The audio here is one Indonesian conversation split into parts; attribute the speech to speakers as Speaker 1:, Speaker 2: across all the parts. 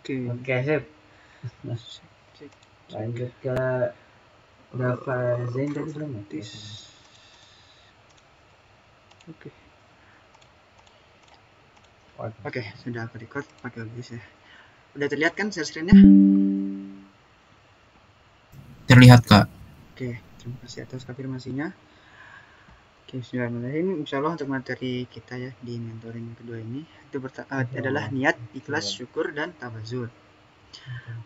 Speaker 1: Oke, sip. Lanjut ke Dava Zain tadi belum ya?
Speaker 2: Oke, sudah aku record pakai OBS ya. Udah terlihat kan share screen-nya?
Speaker 3: Terlihat, Kak.
Speaker 2: Oke, terima kasih atas konfirmasinya. Oke, bismillahirrahmanirrahim. Insyaallah untuk materi kita ya di mentoring kedua ini itu adalah niat, ikhlas, syukur, dan tawazul.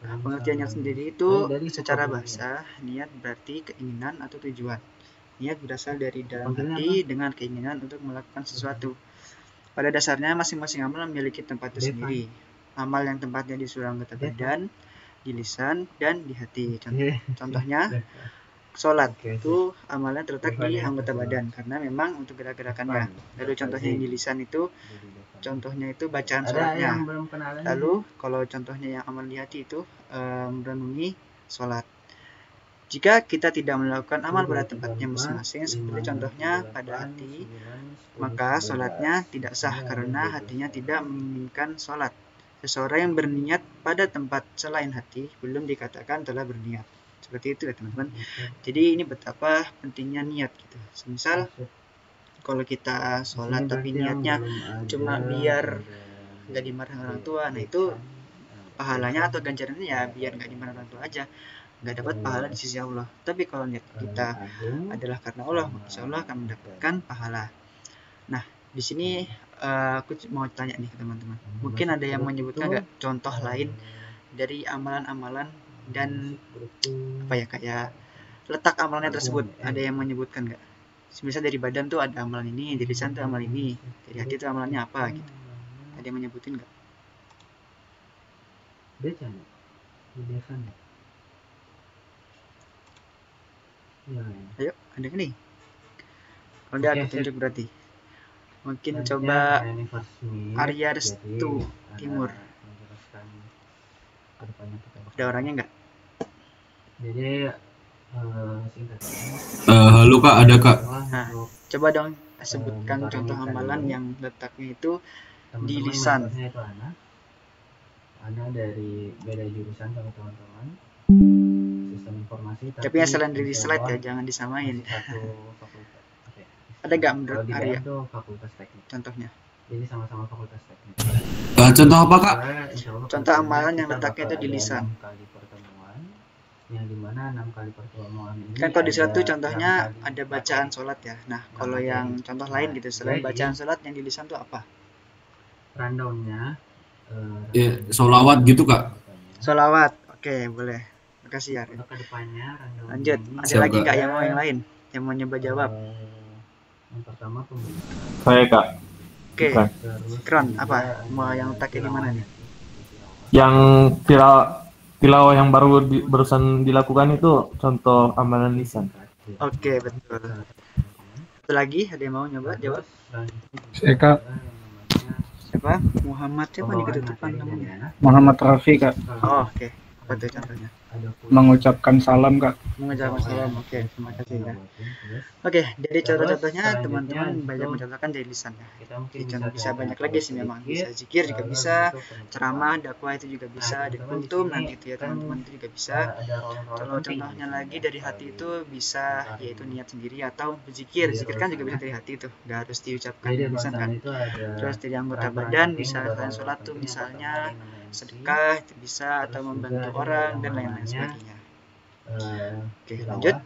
Speaker 2: Nah, pengertian niat sendiri itu secara bahasa, niat berarti keinginan atau tujuan. Niat berasal dari dalam hati dengan keinginan untuk melakukan sesuatu. Pada dasarnya masing-masing amal memiliki tempatnya sendiri. Amal yang tempatnya di seluruh anggota badan, di lisan, dan di hati. Contohnya, sholat itu amalnya terletak di anggota badan karena memang untuk gerak-gerakannya. Lalu contohnya yang di lisan itu contohnya itu bacaan sholatnya. Lalu kalau contohnya yang amal di hati itu merenungi sholat. Jika kita tidak melakukan amal pada tempatnya masing-masing, seperti contohnya pada hati, maka sholatnya tidak sah karena hatinya tidak menginginkan sholat. Seseorang yang berniat pada tempat selain hati belum dikatakan telah berniat. Seperti itu ya teman-teman. Jadi ini betapa pentingnya niat gitu. Misal kalau kita sholat tapi niatnya cuma biar nggak dimarahin orang tua, nah itu pahalanya atau ganjarannya ya biar nggak dimarahin orang tua aja, nggak dapat pahala di sisi Allah. Tapi kalau niat kita adalah karena Allah, insya Allah akan mendapatkan pahala. Nah, di sini aku mau tanya nih ke teman-teman. Mungkin ada yang menyebutkan nggak contoh lain dari amalan-amalan dan apa ya kayak letak amalannya tersebut? Ada yang menyebutkan nggak? Misal dari badan tuh ada amalan ini, dari lisan tuh amalan ini, dari hati tuh amalannya apa gitu? Ada yang menyebutin nggak? Ayo, ada nih. Kalau ada aku tunjuk berarti. Mungkin coba Arya Restu Timur. Ada orangnya nggak?
Speaker 1: Jadi
Speaker 3: Halo, Kak, ada, Kak.
Speaker 2: Nah, coba dong sebutkan contoh amalan yang letaknya itu di lisan.
Speaker 1: Ada dari beda jurusan sama teman-teman. Sistem informasi.
Speaker 2: Tapi yang selain dari slide ya, jangan disamain. Ada nggak menurut Arya? Contohnya.
Speaker 1: Jadi sama-sama fakultas teknik.
Speaker 3: Contoh apa, Kak?
Speaker 2: Contoh amalan yang letaknya itu di lisan.
Speaker 1: Yang dimana 6 kali pertemuan ini
Speaker 2: kan kalau di slide tuh contohnya ada bacaan sholat ya. Nah, kalau yang contoh lain gitu selain bacaan sholat yang di lisan tuh apa?
Speaker 1: Rundownnya
Speaker 3: Sholawat gitu, Kak.
Speaker 2: Sholawat, oke, boleh. Makasih ya. Lanjut, ada lagi nggak yang mau yang lain yang mau nyoba jawab?
Speaker 1: Yang pertama
Speaker 3: Saya, Kak.
Speaker 2: Oke, Kron, apa? Mau yang letaknya di mana nih?
Speaker 3: Yang tilawah yang barusan dilakukan itu contoh amalan lisan.
Speaker 2: Oke, betul. Satu lagi, ada yang mau nyoba jawab?
Speaker 4: Saya, Kak.
Speaker 2: Siapa? Muhammad siapa nih ketutupan namanya?
Speaker 4: Muhammad Rafi, Kak.
Speaker 2: Oh, oke. Apa tuh contohnya?
Speaker 4: Mengucapkan salam, Kak.
Speaker 2: Mengucapkan salam. Oke, terima kasih ya. Oke, dari contoh-contohnya teman-teman banyak mencontohkan dari lisan ya. Contoh bisa banyak lagi sih memang. Bisa zikir juga bisa, ceramah, dakwah itu juga bisa, dan kultum nanti itu ya teman-teman itu juga bisa. Kalau contohnya lagi dari hati itu bisa yaitu niat sendiri atau berzikir. Zikir kan juga bisa dari hati tuh, nggak harus diucapkan di lisan kan. Terus dari anggota badan bisa selain sholat tuh misalnya sedekah itu bisa atau membantu orang dan lain-lain sebagainya. Oke, lanjut.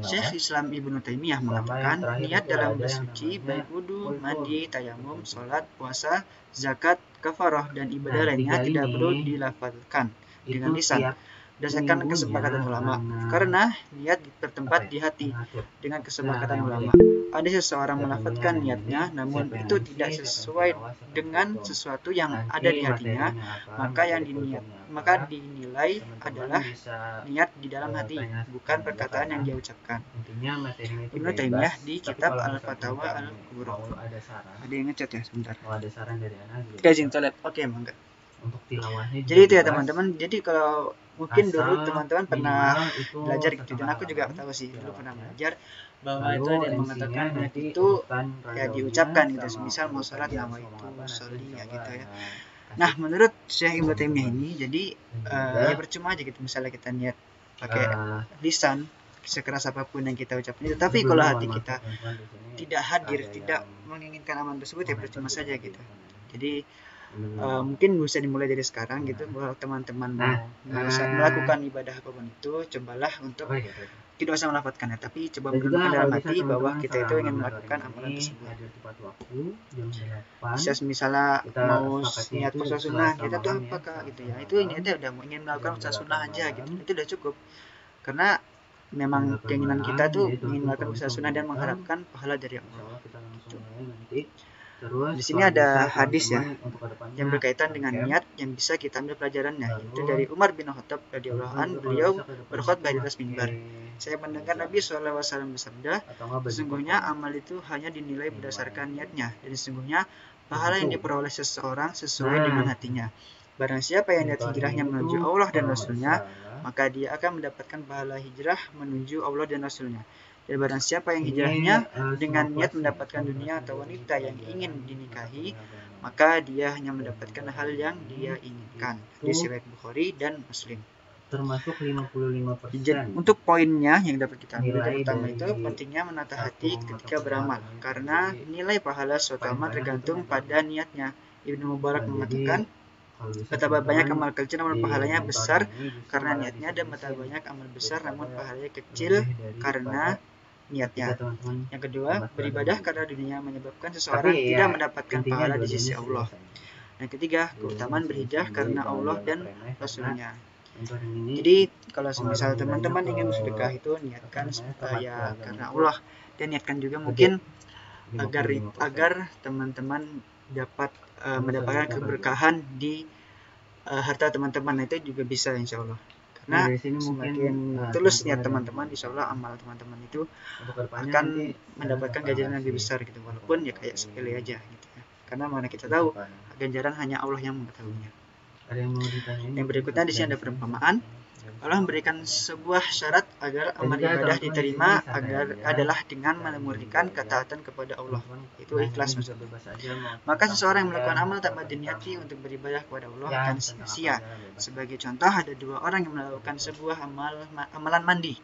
Speaker 2: Syekh Islam Ibnu Taimiyah mengatakan niat dalam bersuci baik wudu, mandi, tayamum, sholat, puasa, zakat, kafarah dan ibadah lainnya tidak perlu dilafalkan dengan lisan berdasarkan kesepakatan ulama karena niat bertempat di hati. Dengan kesepakatan ulama ada seseorang melafalkan niatnya namun itu tidak sesuai dengan sesuatu yang ada di hatinya, maka dinilai adalah niat di dalam hati bukan perkataan yang dia ucapkan. Ibnu Taimiyah di kitab Al-Fatawa Al-Kubra. Ada yang ngechat ya sebentar. Kita izin toilet. Oke, mangga. Jadi itu ya teman-teman. Jadi kalau mungkin dulu teman-teman pernah belajar gitu dan aku juga tahu sih dulu pernah belajar bahwa itu ada yang mengatakan niat itu ya diucapkan gitu. Misal mau sholat nama itu sholli ya gitu ya. Nah, menurut Syekh Ibnu Taimiyah ini, jadi ya percuma aja gitu misalnya kita niat pakai lisan sekeras apapun yang kita ucapkan itu, tapi kalau hati kita tidak hadir, tidak menginginkan amal tersebut, ya percuma saja gitu. Jadi mungkin bisa dimulai dari sekarang gitu, bahwa teman-teman mau melakukan ibadah apapun itu, cobalah untuk tidak usah melafadzkannya, tapi coba menurunkan dalam hati bahwa kita itu ingin melakukan amalan tersebut. Bisa misalnya mau niat puasa sunnah, kita tuh apakah gitu ya, itu niatnya udah mau ingin melakukan puasa sunnah aja gitu, itu udah cukup. Karena memang keinginan kita tuh ingin melakukan puasa sunnah dan mengharapkan pahala dari Allah. Di sini ada hadis ya yang berkaitan dengan niat yang bisa kita ambil pelajarannya, yaitu dari Umar bin Khattab radhiyallahu anhu. Beliau berkhutbah di atas mimbar. Saya mendengar Nabi SAW bersabda, sesungguhnya amal itu hanya dinilai berdasarkan niatnya, dan sesungguhnya pahala yang diperoleh seseorang sesuai dengan hatinya. Barang siapa yang niat hijrahnya menuju Allah dan Rasulnya, maka dia akan mendapatkan pahala hijrah menuju Allah dan Rasulnya. Dan barang siapa yang hijrahnya dengan niat mendapatkan dunia atau wanita yang ingin dinikahi, maka dia hanya mendapatkan hal yang dia inginkan. Hadis riwayat Bukhari dan Muslim.
Speaker 1: Termasuk 55%.
Speaker 2: Jadi, untuk poinnya yang dapat kita ambil, yang pertama itu pentingnya menata hati ketika beramal, karena nilai pahala suatu amal tergantung pada niatnya. Ibnu Mubarak mengatakan, betapa banyak amal kecil namun pahalanya besar karena niatnya, dan betapa banyak amal besar namun pahalanya kecil karena niatnya. Yang kedua, beribadah karena dunia menyebabkan seseorang tidak mendapatkan pahala di sisi Allah. Yang ketiga, keutamaan berhijrah karena Allah dan Rasulnya. Jadi kalau misalnya teman-teman ingin bersedekah itu niatkan ya karena Allah, dan niatkan juga mungkin agar teman-teman dapat mendapatkan keberkahan di harta teman-teman. Itu juga bisa insya Allah. Nah, semakin tulus niat teman-teman, insya Allah amal teman-teman itu akan mendapatkan ganjaran yang lebih besar gitu, walaupun ya kayak sepele aja gitu ya. Karena mana kita tahu ganjaran hanya Allah yang mengetahuinya. Yang berikutnya di sini ada perumpamaan. Allah memberikan sebuah syarat agar amal ibadah diterima adalah dengan memurnikan ketaatan kepada Allah, itu ikhlas maksudnya. Maka seseorang yang melakukan amal tanpa diniati untuk beribadah kepada Allah akan sia-sia. Sebagai contoh, ada dua orang yang melakukan sebuah amalan mandi.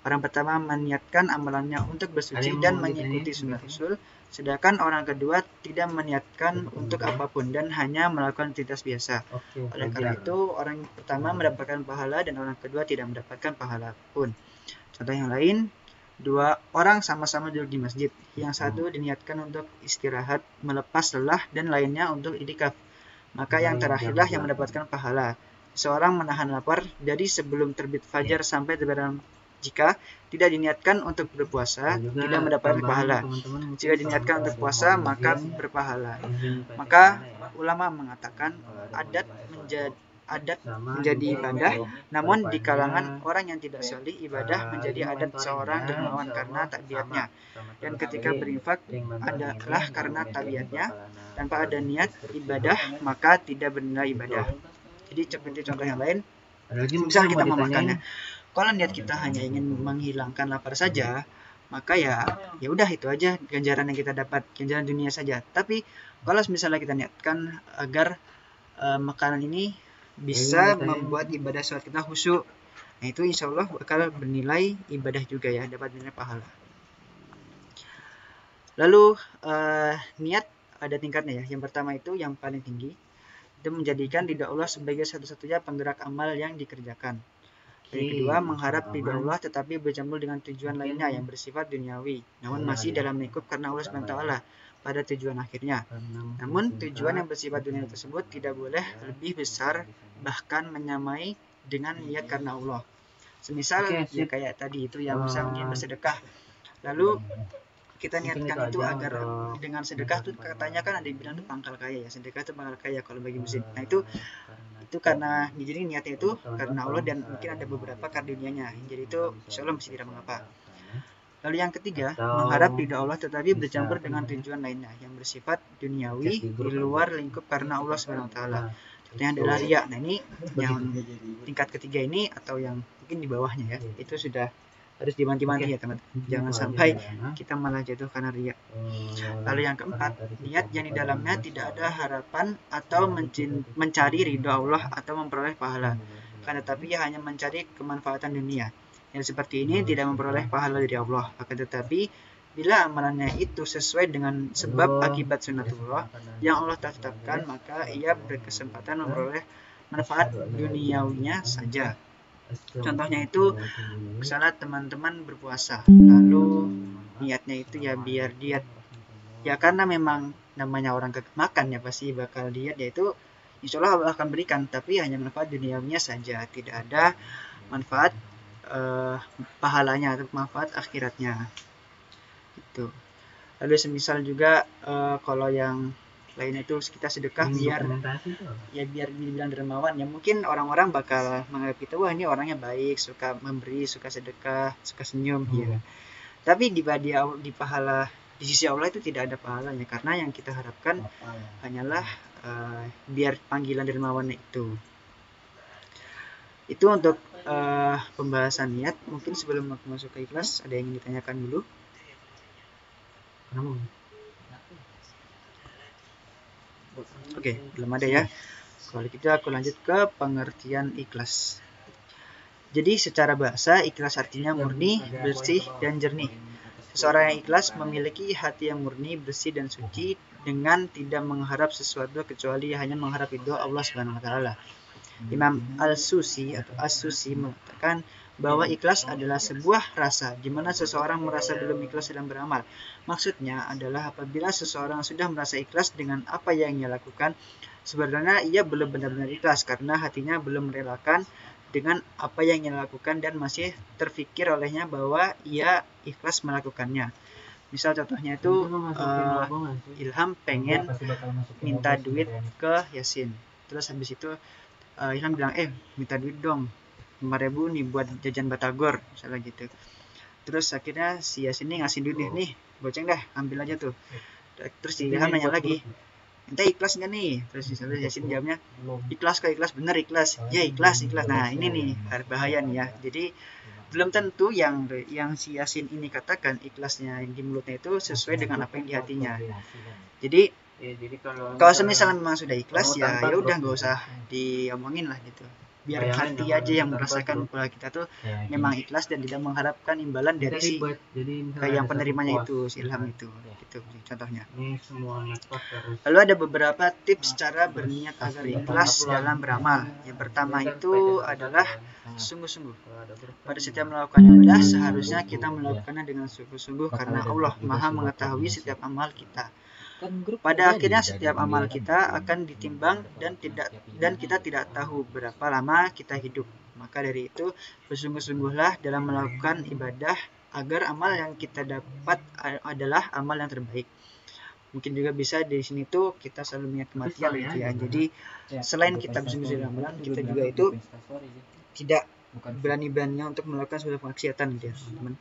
Speaker 2: Orang pertama meniatkan amalannya untuk bersuci dan mengikuti sunnah Rasul, sedangkan orang kedua tidak meniatkan untuk apapun dan hanya melakukan aktivitas biasa. Oleh karena itu, orang pertama mendapatkan pahala dan orang kedua tidak mendapatkan pahala pun. Contoh yang lain, dua orang sama-sama duduk di masjid. Yang satu diniatkan untuk istirahat, melepas lelah, dan lainnya untuk i'tikaf. Maka yang terakhirlah yang mendapatkan pahala. Seorang menahan lapar dari sebelum terbit fajar sampai terbenam. Jika tidak diniatkan untuk berpuasa, tidak mendapatkan pahala. Jika diniatkan untuk puasa, maka berpahala. Maka ulama mengatakan adat menjadi ibadah, namun di kalangan orang yang tidak solih, ibadah menjadi adat seorang dermawan karena tabiatnya, dan ketika berinfak adalah karena tabiatnya. Tanpa ada niat ibadah, maka tidak bernilai ibadah. Jadi seperti contoh yang lain, misal kita mau makannya, kalau niat kita hanya ingin menghilangkan lapar saja, maka ya udah itu aja ganjaran yang kita dapat, ganjaran dunia saja. Tapi kalau misalnya kita niatkan agar makanan ini bisa membuat ibadah sholat kita khusyuk, nah itu insya Allah bakal bernilai ibadah juga ya, dapat nilai pahala. Lalu niat ada tingkatnya ya. Yang pertama itu yang paling tinggi, itu menjadikan ridha Allah sebagai satu-satunya penggerak amal yang dikerjakan. Yang kedua, mengharap ridha Allah tetapi bercampur dengan tujuan lainnya yang bersifat duniawi, namun masih dalam lingkup karena Allah SWT pada tujuan akhirnya. Namun tujuan yang bersifat dunia tersebut tidak boleh lebih besar, bahkan menyamai dengan niat karena Allah. Semisal ya kayak tadi itu yang bisa mungkin bersedekah, lalu kita niatkan itu agar dengan sedekah tuh katanya kan ada yang bilang itu pangkal kaya ya, sedekah itu pangkal kaya kalau bagi muslim. Nah itu karena jadi niatnya itu karena Allah dan mungkin ada beberapa kardunianya, jadi itu insya Allah masih tidak mengapa. Lalu yang ketiga, mengharap ridha Allah tetapi bercampur dengan tujuan lainnya yang bersifat duniawi di luar lingkup karena Allah SWT. Contohnya adalah riya. Nah ini yang tingkat ketiga ini atau yang mungkin di bawahnya ya, itu sudah harus dibanti-banti ya teman-teman, jangan sampai kita malah jatuh karena riya. Lalu yang keempat, niat yang di dalamnya tidak ada harapan atau mencari ridho Allah atau memperoleh pahala, karena tapi ia hanya mencari kemanfaatan dunia. Yang seperti ini tidak memperoleh pahala dari Allah. Akan tetapi bila amalannya itu sesuai dengan sebab akibat sunatullah yang Allah tetapkan, maka ia berkesempatan memperoleh manfaat duniawinya saja. Contohnya itu, misalnya teman-teman berpuasa, lalu niatnya itu ya biar diet, ya karena memang namanya orang makan ya pasti bakal diet, yaitu insya Allah Allah akan berikan, tapi hanya manfaat duniawinya saja, tidak ada manfaat pahalanya atau manfaat akhiratnya gitu. Lalu semisal juga kalau yang lainnya itu kita sedekah biar dibilang dermawan, ya mungkin orang-orang bakal menganggap kita, wah ini orangnya baik, suka memberi, suka sedekah, suka senyum ya. Tapi di pahala di sisi Allah itu tidak ada pahalanya, karena yang kita harapkan hanyalah biar panggilan dermawannya itu. Itu untuk pembahasan niat. Mungkin sebelum aku masuk ke ikhlas, ada yang ingin ditanyakan dulu? Oke, belum ada ya. Kalau gitu aku lanjut ke pengertian ikhlas. Jadi secara bahasa, ikhlas artinya murni, bersih, dan jernih. Seseorang yang ikhlas memiliki hati yang murni, bersih, dan suci dengan tidak mengharap sesuatu kecuali hanya mengharap ridho Allah Subhanahu wa taala. Imam Al-Susi atau As-Susi mengatakan bahwa ikhlas adalah sebuah rasa di mana seseorang merasa belum ikhlas dalam beramal. Maksudnya adalah apabila seseorang sudah merasa ikhlas dengan apa yang ia lakukan, sebenarnya ia belum benar-benar ikhlas karena hatinya belum merelakan dengan apa yang ia lakukan dan masih terfikir olehnya bahwa ia ikhlas melakukannya. Misal contohnya itu Ilham pengen minta duit ke Yasin, terus habis itu Ilham bilang, minta duit dong 5.000 nih buat jajan batagor misalnya gitu. Terus akhirnya si Yasin ini ngasih duit nih goceng dah, ambil aja tuh. Terus si Ilham nanya lagi, ente ikhlas nggak nih? Terus misalnya Yasin jawabnya, ikhlas kok, ikhlas, bener ikhlas. Ya ikhlas. Nah ini nih bahaya nih ya. Jadi belum tentu yang si Yasin ini katakan ikhlasnya yang di mulutnya itu sesuai dengan apa yang di hatinya. Jadi kalau misalnya memang sudah ikhlas ya udah nggak usah diomongin lah gitu. Biar hati aja yang merasakan bahwa kita tuh memang ikhlas dan tidak mengharapkan imbalan dari si yang penerimanya itu, si Ilham itu gitu contohnya. Lalu ada beberapa tips cara berniat agar ikhlas dalam beramal. Yang pertama itu adalah sungguh-sungguh. Pada setiap melakukan ibadah seharusnya kita melakukannya dengan sungguh-sungguh karena Allah Maha mengetahui setiap amal kita. Pada akhirnya setiap amal kita akan ditimbang dan kita tidak tahu berapa lama kita hidup. Maka dari itu bersungguh-sungguhlah dalam melakukan ibadah agar amal yang kita dapat adalah amal yang terbaik. Mungkin juga bisa di sini tuh kita selalu mengingat kematian gitu ya. Jadi selain kita bersungguh-sungguh dalam amalan, kita juga itu tidak berani-beraninya untuk melakukan sebuah kemaksiatan gitu ya teman-teman.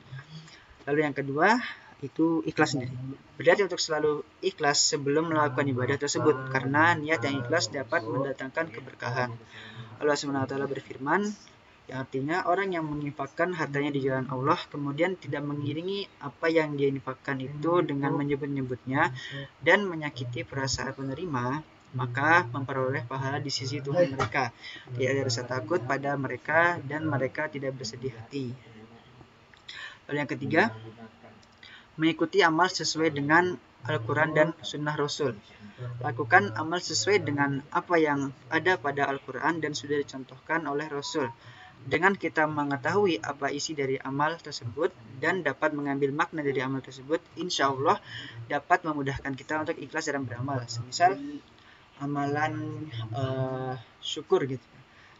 Speaker 2: Lalu yang kedua itu ikhlas sendiri. Berarti untuk selalu ikhlas sebelum melakukan ibadah tersebut, karena niat yang ikhlas dapat mendatangkan keberkahan. Allah SWT berfirman, yang artinya orang yang menginfakkan hartanya di jalan Allah kemudian tidak mengiringi apa yang dia infakkan itu dengan menyebut-nyebutnya dan menyakiti perasaan penerima, maka memperoleh pahala di sisi Tuhan mereka. Tidak ada rasa takut pada mereka dan mereka tidak bersedih hati. Lalu yang ketiga, mengikuti amal sesuai dengan Al-Quran dan Sunnah Rasul. Lakukan amal sesuai dengan apa yang ada pada Al-Quran dan sudah dicontohkan oleh Rasul. Dengan kita mengetahui apa isi dari amal tersebut dan dapat mengambil makna dari amal tersebut, insya Allah dapat memudahkan kita untuk ikhlas dalam beramal. Misal amalan syukur gitu.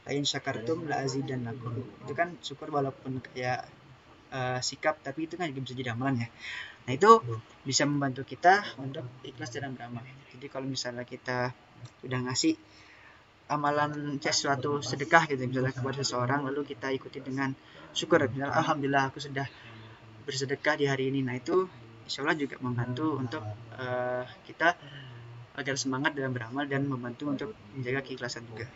Speaker 2: Lain syakartum la azidannakum. Itu kan syukur walaupun kayak sikap, tapi itu kan juga bisa jadi amalan ya. Nah itu bisa membantu kita untuk ikhlas dalam beramal. Jadi kalau misalnya kita udah ngasih amalan sesuatu sedekah gitu misalnya kepada seseorang, lalu kita ikuti dengan syukur, misalnya alhamdulillah aku sudah bersedekah di hari ini. Nah itu insya Allah juga membantu untuk kita agar semangat dalam beramal dan membantu untuk menjaga keikhlasan juga.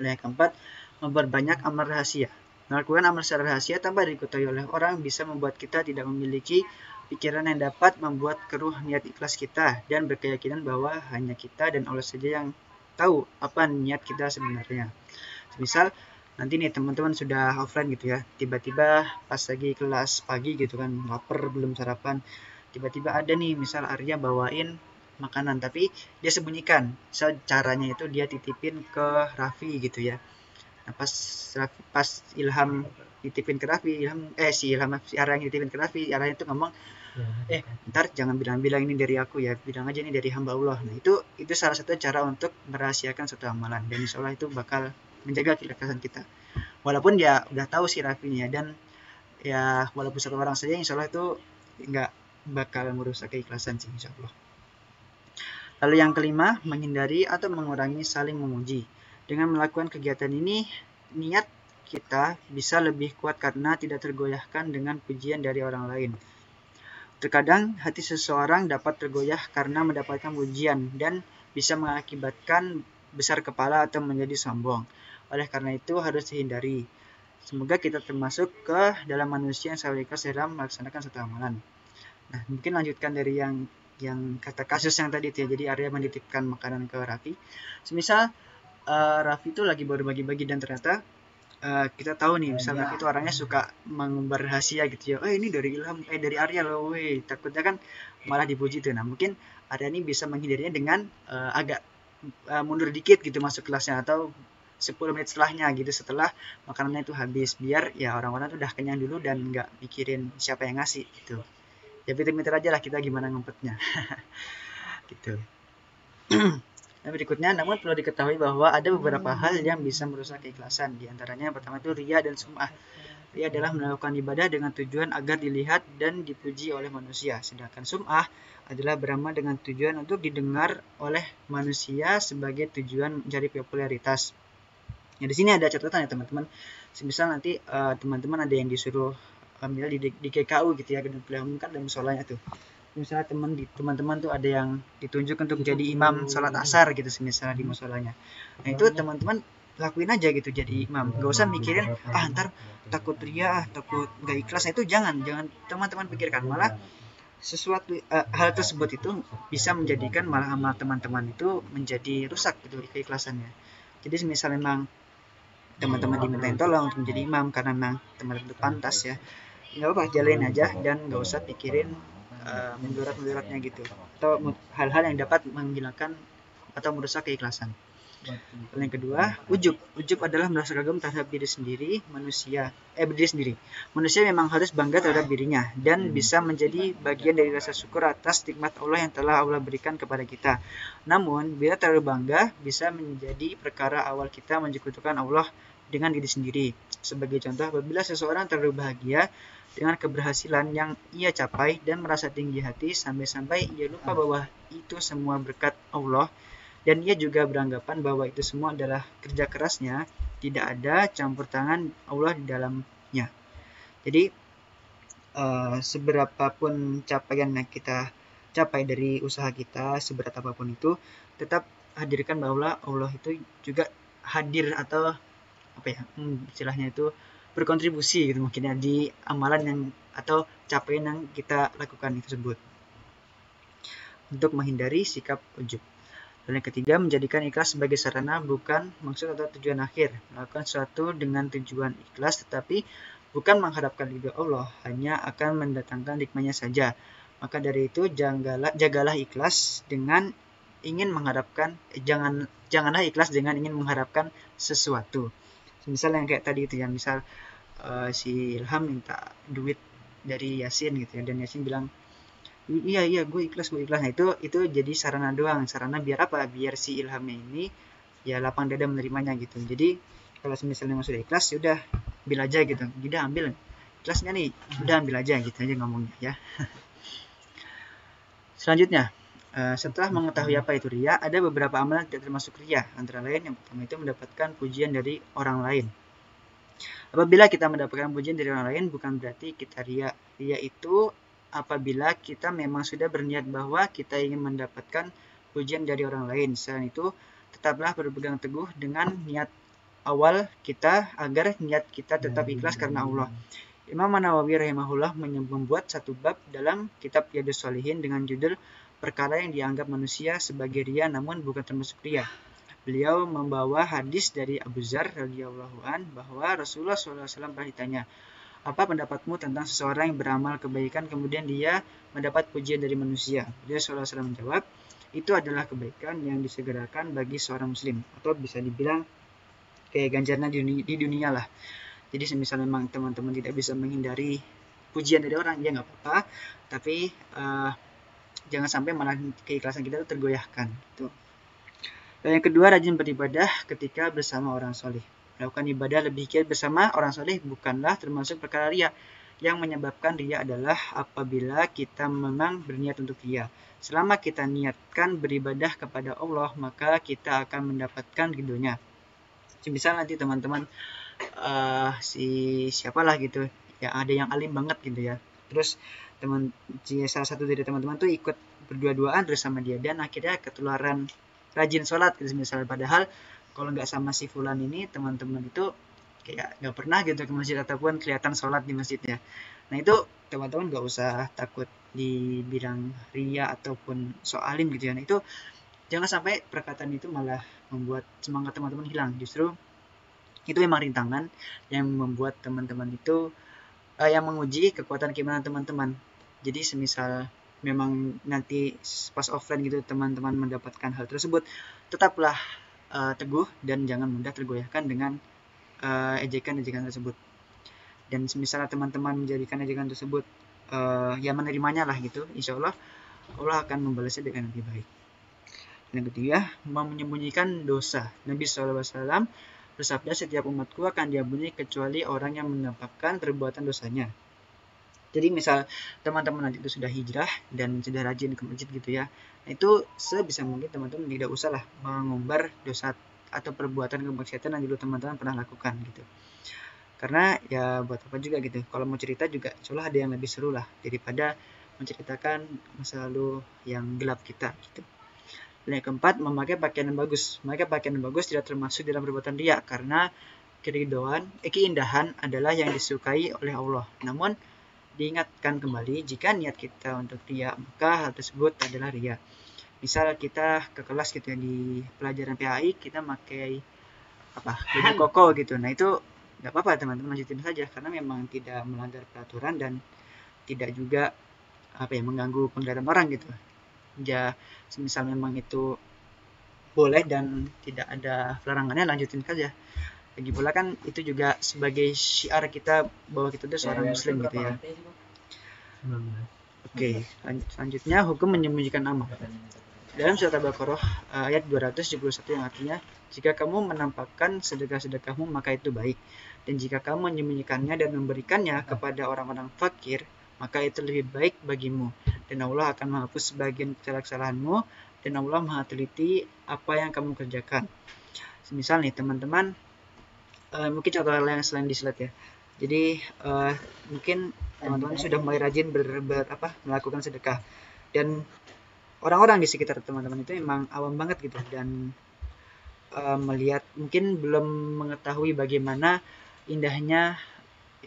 Speaker 2: Lalu yang keempat, memperbanyak amal rahasia. Melakukan amal secara rahasia tanpa diketahui oleh orang bisa membuat kita tidak memiliki pikiran yang dapat membuat keruh niat ikhlas kita dan berkeyakinan bahwa hanya kita dan Allah saja yang tahu apa niat kita sebenarnya. Misal nanti nih teman-teman sudah offline gitu ya, tiba-tiba pas lagi kelas pagi gitu kan, lapar belum sarapan, tiba-tiba ada nih misal Arya bawain makanan tapi dia sembunyikan. Misal caranya itu dia titipin ke Raffi gitu ya. Nah, pas Ilham nitipin ke Raffi, si Arya nitipin ke Raffi, Arya itu ngomong, ntar jangan bilang-bilang ini dari aku ya, bilang aja ini dari hamba Allah. Nah itu salah satu cara untuk merahasiakan suatu amalan, dan insya Allah itu bakal menjaga keikhlasan kita. Walaupun dia udah tahu si Raffinya, dan ya walaupun satu orang saja, insya Allah itu nggak bakal merusak keikhlasan sih, insya Allah. Lalu yang kelima, menghindari atau mengurangi saling memuji. Dengan melakukan kegiatan ini, niat kita bisa lebih kuat karena tidak tergoyahkan dengan pujian dari orang lain. Terkadang hati seseorang dapat tergoyah karena mendapatkan pujian dan bisa mengakibatkan besar kepala atau menjadi sombong. Oleh karena itu harus dihindari. Semoga kita termasuk ke dalam manusia yang selalu ikhlas dalam melaksanakan suatu amalan. Nah, mungkin lanjutkan dari yang kata kasus yang tadi itu ya. Jadi Arya menitipkan makanan ke Raffi. Semisal Raffi itu lagi baru bagi-bagi dan ternyata kita tahu nih misalnya itu orangnya suka mengumbar rahasia gitu ya, ini dari Ilham, dari Arya loh, takutnya kan malah dipuji tuh. Nah mungkin Arya ini bisa menghindarinya dengan agak mundur dikit gitu masuk kelasnya, atau 10 menit setelahnya gitu, setelah makanannya itu habis, biar ya orang-orang tuh udah kenyang dulu dan nggak mikirin siapa yang ngasih gitu. Ya pinter-pinter aja lah kita gimana ngumpetnya. Gitu. Nah, berikutnya, namun perlu diketahui bahwa ada beberapa hal yang bisa merusak keikhlasan. Di antaranya yang pertama itu riya dan sum'ah. Riya adalah melakukan ibadah dengan tujuan agar dilihat dan dipuji oleh manusia. Sedangkan sum'ah adalah beramal dengan tujuan untuk didengar oleh manusia sebagai tujuan mencari popularitas. Nah, di sini ada catatan ya teman-teman. Semisal nanti teman-teman ada yang disuruh ambil di GKU gitu ya, gedung kuliah umum kan ada musolanya tuh. Misalnya teman-teman tuh ada yang ditunjuk untuk jadi imam sholat asar gitu misalnya di musolanya. Nah itu teman-teman lakuin aja gitu jadi imam, gak usah mikirin ntar takut riya, takut gak ikhlas. Nah itu jangan teman-teman pikirkan, malah sesuatu hal tersebut itu bisa menjadikan malah amal teman-teman itu menjadi rusak gitu keikhlasannya. Jadi misal memang teman-teman dimintain tolong untuk menjadi imam karena memang teman-teman itu pantas ya, nggak apa, jalanin aja dan nggak usah pikirin mendurat-menduratnya gitu, atau hal-hal yang dapat menghilangkan atau merusak keikhlasan. Lalu yang kedua, ujub adalah merasa kagum terhadap diri sendiri. Manusia memang harus bangga terhadap dirinya dan bisa menjadi bagian dari rasa syukur atas nikmat Allah yang telah Allah berikan kepada kita. Namun bila terlalu bangga bisa menjadi perkara awal kita menyekutukan Allah dengan diri sendiri. Sebagai contoh, apabila seseorang terlalu bahagia dengan keberhasilan yang ia capai dan merasa tinggi hati sampai-sampai ia lupa bahwa itu semua berkat Allah, dan ia juga beranggapan bahwa itu semua adalah kerja kerasnya, tidak ada campur tangan Allah di dalamnya. Jadi seberapapun capaian yang kita capai dari usaha kita, seberat apapun itu, tetap hadirkan bahwa Allah itu juga hadir, atau istilahnya itu berkontribusi gitu mungkin ya di amalan yang atau capaian yang kita lakukan tersebut, untuk menghindari sikap ujub. Dan yang ketiga, menjadikan ikhlas sebagai sarana bukan maksud atau tujuan akhir. Melakukan sesuatu dengan tujuan ikhlas tetapi bukan mengharapkan ridho Allah, hanya akan mendatangkan nikmatnya saja. Maka dari itu jagalah ikhlas dengan ingin mengharapkan janganlah ikhlas dengan ingin mengharapkan sesuatu. Misal yang kayak tadi itu ya, misal si Ilham minta duit dari Yasin gitu ya, dan Yasin bilang iya gue ikhlas. Nah itu jadi sarana doang, sarana biar apa, biar si Ilhamnya ini ya lapang dada menerimanya gitu. Jadi kalau misalnya sudah ikhlas, sudah ambil aja gitu, udah ambil ikhlasnya nih, udah ambil aja gitu aja ngomongnya ya. Selanjutnya, setelah mengetahui apa itu riya, ada beberapa amalan tidak termasuk riya. Antara lain yang pertama itu mendapatkan pujian dari orang lain. Apabila kita mendapatkan pujian dari orang lain, bukan berarti kita riya. Riya itu apabila kita memang sudah berniat bahwa kita ingin mendapatkan pujian dari orang lain. Selain itu, tetaplah berpegang teguh dengan niat awal kita agar niat kita tetap ikhlas karena Allah. Imam Nawawi rahimahullah membuat satu bab dalam kitab Riyadhus Shalihin dengan judul perkara yang dianggap manusia sebagai riya namun bukan termasuk riya. Beliau membawa hadis dari Abu Dzar radhiyallahu an bahwa Rasulullah SAW pernah ditanya, apa pendapatmu tentang seseorang yang beramal kebaikan kemudian dia mendapat pujian dari manusia? Beliau SAW menjawab, itu adalah kebaikan yang disegerakan bagi seorang muslim, atau bisa dibilang kayak ganjarannya di dunia lah. Jadi semisal memang teman-teman tidak bisa menghindari pujian dari orang, ya nggak apa-apa, tapi jangan sampai malah keikhlasan kita tergoyahkan. Tuh. Dan yang kedua, rajin beribadah ketika bersama orang soleh. Melakukan ibadah lebih giat bersama orang soleh bukanlah termasuk perkara riya. Yang menyebabkan riya adalah apabila kita memang berniat untuk riya. Selama kita niatkan beribadah kepada Allah, maka kita akan mendapatkan ridhonya. Misal nanti teman-teman siapalah gitu, ya ada yang alim banget gitu ya. Terus salah satu dari teman-teman tuh ikut berdua-duaan terus sama dia dan akhirnya ketularan rajin sholat gitu misalnya, padahal kalau nggak sama si fulan ini teman-teman itu kayak nggak pernah gitu ke masjid ataupun kelihatan sholat di masjidnya. Nah itu teman-teman nggak usah takut dibilang riya ataupun soalim gitu ya. Nah itu jangan sampai perkataan itu malah membuat semangat teman-teman hilang. Justru itu memang rintangan yang membuat teman-teman itu yang menguji kekuatan keimanan teman-teman. Jadi semisal memang nanti pas offline gitu teman-teman mendapatkan hal tersebut, tetaplah teguh dan jangan mudah tergoyahkan dengan ejekan-ejekan tersebut. Dan misalnya teman-teman menjadikan ejekan tersebut ya menerimanya lah gitu, insya Allah Allah akan membalasnya dengan lebih baik. Yang ketiga, menyembunyikan dosa. Nabi SAW bersabda, setiap umatku akan diampuni kecuali orang yang menampakkan perbuatan dosanya. Jadi misal teman-teman nanti itu sudah hijrah dan sudah rajin ke masjid gitu ya, nah itu sebisa mungkin teman-teman tidak usah lah mengumbar dosa atau perbuatan kemaksiatan yang dulu teman-teman pernah lakukan gitu. Karena ya buat apa juga gitu, kalau mau cerita juga insya ada yang lebih seru lah daripada menceritakan masa lalu yang gelap kita gitu. Dan yang keempat, memakai pakaian yang bagus. Memakai pakaian yang bagus tidak termasuk dalam perbuatan riya karena keindahan adalah yang disukai oleh Allah. Namun diingatkan kembali, jika niat kita untuk riya, maka hal tersebut adalah riya. Misal kita ke kelas gitu ya, di pelajaran PAI kita pakai baju koko gitu. Nah itu nggak apa-apa teman-teman, lanjutin saja karena memang tidak melanggar peraturan dan tidak juga mengganggu penglihatan orang gitu. Ya semisal memang itu boleh dan tidak ada larangannya, lanjutin saja. Lagi pula kan itu juga sebagai syiar kita bahwa kita itu seorang muslim gitu ya. Oke, selanjutnya hukum menyembunyikan amal. Dalam surat Al-Baqarah ayat 271 yang artinya, jika kamu menampakkan sedekah-sedekahmu maka itu baik, dan jika kamu menyembunyikannya dan memberikannya kepada orang-orang fakir maka itu lebih baik bagimu, dan Allah akan menghapus sebagian kesalahan-kesalahanmu, dan Allah Maha teliti apa yang kamu kerjakan. Misal nih teman-teman, mungkin contoh yang selain di slide ya. Jadi mungkin teman-teman sudah mulai rajin melakukan sedekah, dan orang-orang di sekitar teman-teman itu memang awam banget gitu dan melihat mungkin belum mengetahui bagaimana indahnya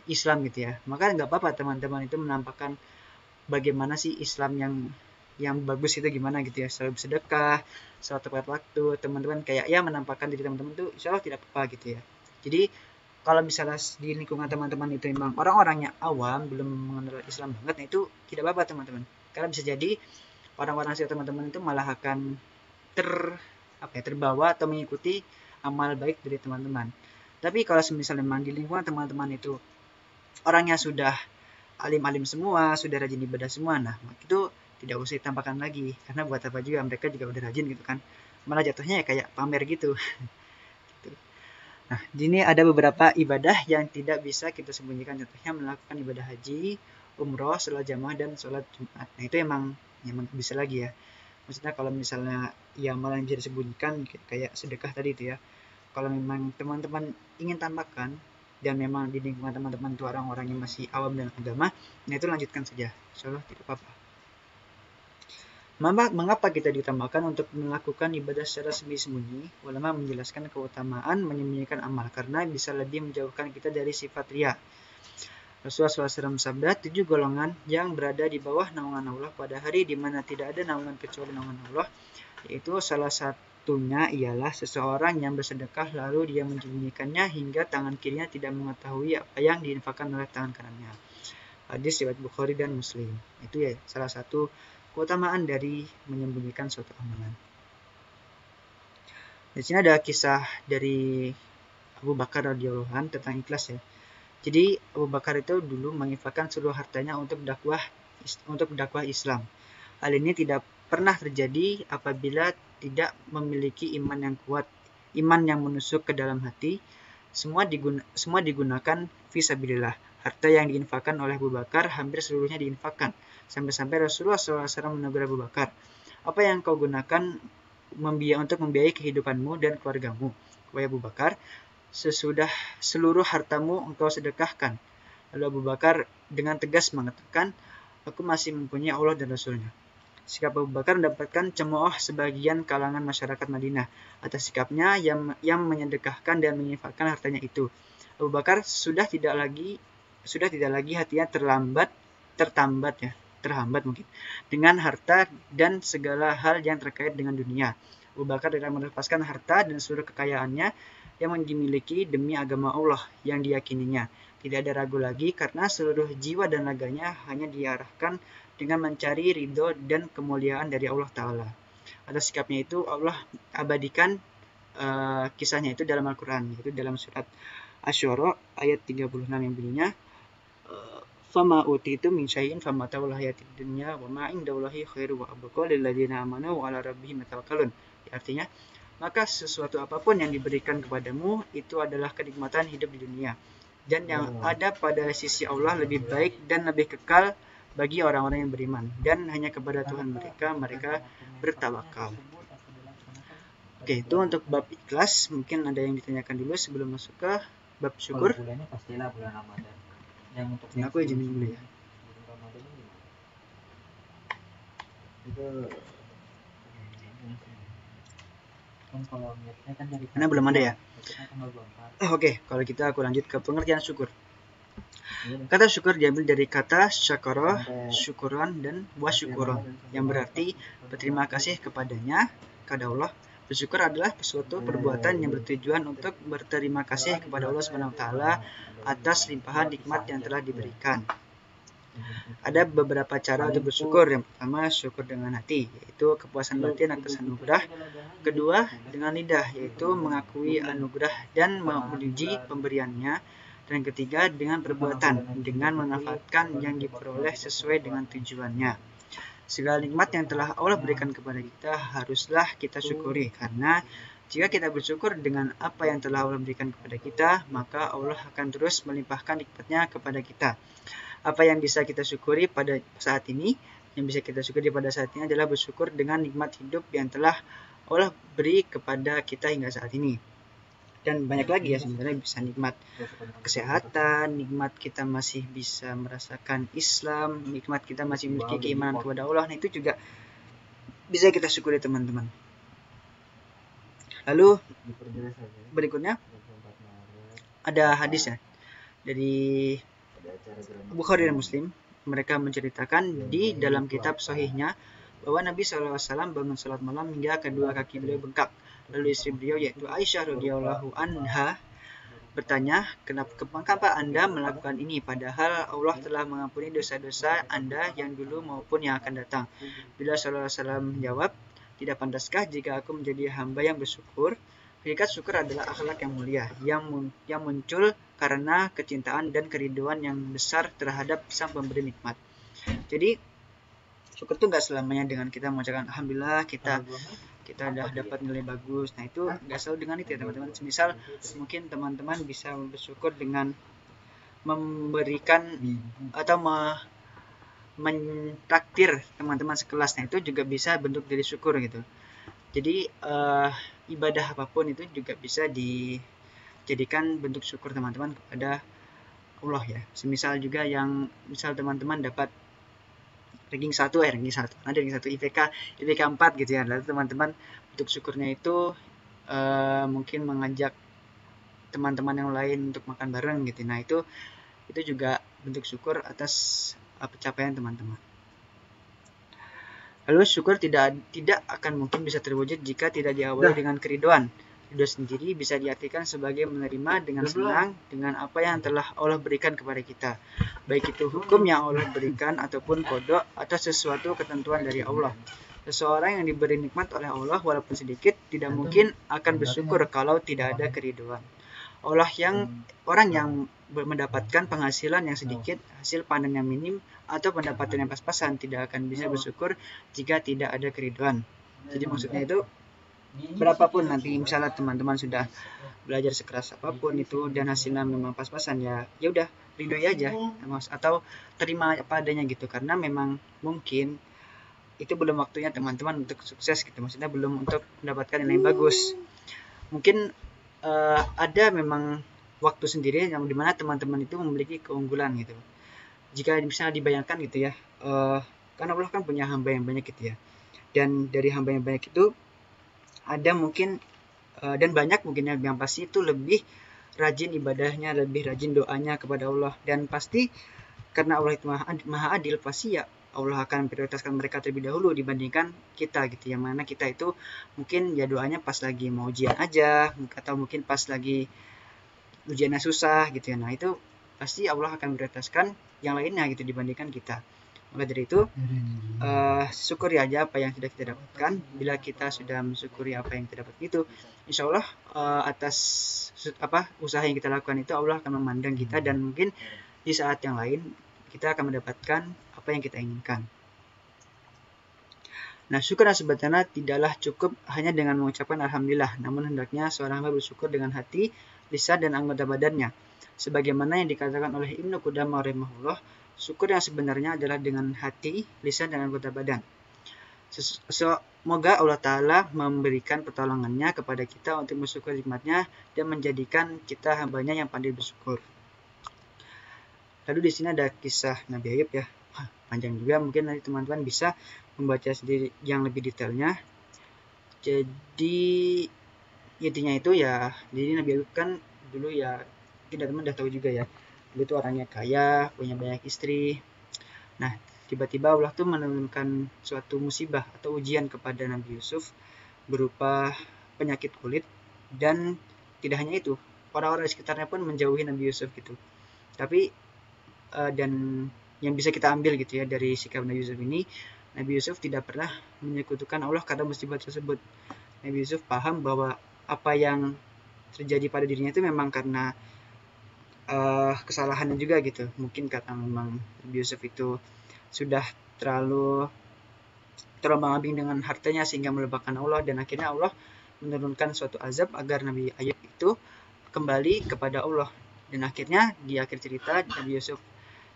Speaker 2: Islam gitu ya. Maka nggak apa-apa teman-teman itu menampakkan bagaimana sih Islam yang bagus itu gimana gitu ya, selalu bersedekah, selalu tepat waktu, teman-teman kayak ya menampakkan diri teman-teman itu insya Allah tidak apa-apa gitu ya. Jadi kalau misalnya di lingkungan teman-teman itu memang orang-orangnya awam, belum mengenal Islam banget, nah itu tidak apa-apa teman-teman. Karena bisa jadi orang-orang sekitar teman-teman itu malah akan terbawa atau mengikuti amal baik dari teman-teman. Tapi kalau misalnya memang di lingkungan teman-teman itu orangnya sudah alim-alim semua, sudah rajin ibadah semua, nah itu tidak usah ditampakkan lagi, karena buat apa juga, mereka juga udah rajin gitu kan, malah jatuhnya ya kayak pamer gitu. Nah, di sini ada beberapa ibadah yang tidak bisa kita sembunyikan, contohnya melakukan ibadah haji, umroh, sholat jamaah, dan sholat Jumat. Nah, itu emang bisa lagi ya. Maksudnya kalau misalnya yang malah bisa disembunyikan kayak sedekah tadi itu ya. Kalau memang teman-teman ingin tampakkan dan memang di lingkungan teman-teman itu orang-orang yang masih awam dengan agama, nah itu lanjutkan saja. Insya Allah tidak apa-apa. Mengapa kita diutamakan untuk melakukan ibadah secara sembunyi-sembunyi? Ulama menjelaskan keutamaan menyembunyikan amal karena bisa lebih menjauhkan kita dari sifat riya. Rasulullah SAW sabda, 7 golongan yang berada di bawah naungan Allah pada hari di mana tidak ada naungan kecuali naungan Allah, yaitu salah satunya ialah seseorang yang bersedekah lalu dia menyembunyikannya hingga tangan kirinya tidak mengetahui apa yang diinfakkan oleh tangan kanannya. Hadis riwayat Bukhari dan Muslim. Itu ya salah satu keutamaan dari menyembunyikan suatu amalan. Di sini ada kisah dari Abu Bakar radhiyallahu anhu tentang ikhlas ya. Jadi Abu Bakar itu dulu menginfakkan seluruh hartanya untuk dakwah Islam. Hal ini tidak pernah terjadi apabila tidak memiliki iman yang kuat, iman yang menusuk ke dalam hati. Semua digunakan fisabilillah. Harta yang diinfakkan oleh Abu Bakar hampir seluruhnya diinfakkan. Sampai-sampai Rasulullah SAW menegur Abu Bakar, apa yang kau gunakan untuk membiayai kehidupanmu dan keluargamu? Wahai Abu Bakar, sesudah seluruh hartamu engkau sedekahkan. Lalu Abu Bakar dengan tegas mengatakan, aku masih mempunyai Allah dan Rasulnya. Sikap Abu Bakar mendapatkan cemooh sebagian kalangan masyarakat Madinah atas sikapnya yang menyedekahkan dan menginfakkan hartanya itu. Abu Bakar sudah tidak lagi hatinya terhambat mungkin dengan harta dan segala hal yang terkait dengan dunia. Abu Bakar tidak melepaskan harta dan seluruh kekayaannya yang dimiliki demi agama Allah yang diyakininya. Tidak ada ragu lagi karena seluruh jiwa dan raganya hanya diarahkan dengan mencari ridho dan kemuliaan dari Allah Ta'ala. Atas sikapnya itu Allah abadikan kisahnya itu dalam Al-Quran, yaitu dalam surat Asy-Syu'ara ayat 36 yang bunyinya, fama utitu min syai'in famata'ul hayatid dunya wa ma indallahi khairu wa abqa lil ladzina amanu wa ala rabbihim yatawakkalun. Artinya, maka sesuatu apapun yang diberikan kepadamu itu adalah kenikmatan hidup di dunia, dan yang ada pada sisi Allah lebih baik dan lebih kekal bagi orang-orang yang beriman, dan hanya kepada Tuhan mereka bertawakal. Oke, itu untuk bab ikhlas. Mungkin ada yang ditanyakan dulu sebelum masuk ke bab syukur.
Speaker 1: Kalau bulannya pastilah bulan Ramadan. Yang untuk
Speaker 2: Aku izin dulu ya.
Speaker 1: Bulan Ramadan ini itu kan kalau niatnya kan dari
Speaker 2: Karena belum ada ya.
Speaker 1: Oke,
Speaker 2: kalau gitu aku lanjut ke pengertian syukur. Kata syukur diambil dari kata syakara, syukuran, dan wasyukuron, yang berarti berterima kasih kepadanya, kepada Allah. Bersyukur adalah suatu perbuatan yang bertujuan untuk berterima kasih kepada Allah SWT atas limpahan nikmat yang telah diberikan. Ada beberapa cara untuk bersyukur. Yang pertama, syukur dengan hati, yaitu kepuasan batin atas anugerah. Kedua, dengan lidah, yaitu mengakui anugerah dan memuji pemberiannya. Dan ketiga, dengan perbuatan, dengan memanfaatkan yang diperoleh sesuai dengan tujuannya. Segala nikmat yang telah Allah berikan kepada kita haruslah kita syukuri, karena jika kita bersyukur dengan apa yang telah Allah berikan kepada kita, maka Allah akan terus melimpahkan nikmatnya kepada kita. Apa yang bisa kita syukuri pada saat ini? Yang bisa kita syukuri pada saat ini adalah bersyukur dengan nikmat hidup yang telah Allah beri kepada kita hingga saat ini. Dan banyak lagi ya sebenarnya, bisa nikmat kesehatan, nikmat kita masih bisa merasakan Islam, nikmat kita masih memiliki keimanan kepada Allah. Nah, itu juga bisa kita syukuri teman-teman. Lalu berikutnya ada hadis ya dari Bukhari dan Muslim. Mereka menceritakan di dalam kitab sahihnya bahwa Nabi SAW bangun salat malam hingga kedua kaki beliau bengkak. Lalu istri beliau yaitu Aisyah radhiyallahu anha bertanya, kenapa Anda melakukan ini padahal Allah telah mengampuni dosa-dosa Anda yang dulu maupun yang akan datang? Bila SAW menjawab, tidak pantaskah jika aku menjadi hamba yang bersyukur? Hakikat syukur adalah akhlak yang mulia yang muncul karena kecintaan dan kerinduan yang besar terhadap sang pemberi nikmat. Jadi syukur itu nggak selamanya dengan kita mengucapkan alhamdulillah kita udah dapat nilai bagus. Nah, itu nggak selalu dengan itu ya teman-teman. Misal mungkin teman-teman bisa bersyukur dengan memberikan atau mentraktir teman-teman sekelas. Nah, itu juga bisa bentuk dari syukur gitu. Jadi ibadah apapun itu juga bisa dijadikan bentuk syukur teman-teman kepada Allah ya. Semisal juga misal teman-teman dapat ranking 1 ada ranking 1 IPK 4 gitu ya. Lalu teman-teman bentuk syukurnya itu mungkin mengajak teman-teman yang lain untuk makan bareng gitu. Nah, itu juga bentuk syukur atas pencapaian teman-teman. Lalu syukur tidak akan mungkin bisa terwujud jika tidak diawali dengan keriduan. Ridho sendiri bisa diartikan sebagai menerima dengan senang dengan apa yang telah Allah berikan kepada kita, baik itu hukum yang Allah berikan ataupun kodok atau sesuatu ketentuan dari Allah. Seseorang yang diberi nikmat oleh Allah walaupun sedikit tidak mungkin akan bersyukur kalau tidak ada keriduan. Orang yang mendapatkan penghasilan yang sedikit, hasil panen yang minim, atau pendapatan yang pas-pasan tidak akan bisa bersyukur jika tidak ada keriduan. Jadi maksudnya itu berapapun nanti misalnya teman-teman sudah belajar sekeras apapun itu dan hasilnya memang pas-pasan, ya udah ridhoi aja atau terima apa adanya gitu, karena memang mungkin itu belum waktunya teman-teman untuk sukses gitu, maksudnya belum untuk mendapatkan nilai bagus. Mungkin ada memang waktu sendiri yang dimana teman-teman itu memiliki keunggulan gitu. Jika misalnya dibayangkan gitu ya, karena Allah kan punya hamba yang banyak gitu ya, dan dari hamba yang banyak itu ada mungkin dan banyak mungkin yang pasti itu lebih rajin ibadahnya, lebih rajin doanya kepada Allah, dan pasti karena Allah itu maha adil, pasti ya Allah akan prioritaskan mereka terlebih dahulu dibandingkan kita gitu, yang mana kita itu mungkin ya doanya pas lagi mau ujian aja, atau mungkin pas lagi ujiannya susah gitu ya. Nah, itu pasti Allah akan prioritaskan yang lainnya gitu dibandingkan kita. Maka dari itu syukuri aja apa yang sudah kita dapatkan. Bila kita sudah mensyukuri apa yang kita dapat itu, insya Allah atas usaha yang kita lakukan itu Allah akan memandang kita, dan mungkin di saat yang lain kita akan mendapatkan apa yang kita inginkan. Nah, syukur sebenarnya tidaklah cukup hanya dengan mengucapkan alhamdulillah, namun hendaknya seorang hamba bersyukur dengan hati, lisan, dan anggota badannya. Sebagaimana yang dikatakan oleh Ibnu Qudamah rahimahullah, syukur yang sebenarnya adalah dengan hati, lisan, dan anggota badan. Semoga Allah Ta'ala memberikan pertolongannya kepada kita untuk bersyukur nikmatnya dan menjadikan kita hambanya yang pandai bersyukur. Lalu di sini ada kisah Nabi Ayub ya, panjang juga, mungkin nanti teman-teman bisa membaca sendiri yang lebih detailnya. Jadi intinya itu ya, jadi Nabi Ayub kan dulu ya, kita teman udah tahu juga ya, dulu itu orangnya kaya, punya banyak istri. Nah, tiba-tiba Allah tuh menurunkan suatu musibah atau ujian kepada Nabi Yusuf berupa penyakit kulit, dan tidak hanya itu, orang-orang di sekitarnya pun menjauhi Nabi Yusuf gitu. Tapi dan yang bisa kita ambil gitu ya dari sikap Nabi Yusuf ini, Nabi Yusuf tidak pernah menyekutukan Allah karena musibah tersebut. Nabi Yusuf paham bahwa apa yang terjadi pada dirinya itu memang karena kesalahannya juga gitu. Mungkin karena memang Nabi Yusuf itu sudah terlalu terombang-ambing dengan hartanya sehingga melupakan Allah, dan akhirnya Allah menurunkan suatu azab agar Nabi Ayub itu kembali kepada Allah. Dan akhirnya di akhir cerita Nabi Yusuf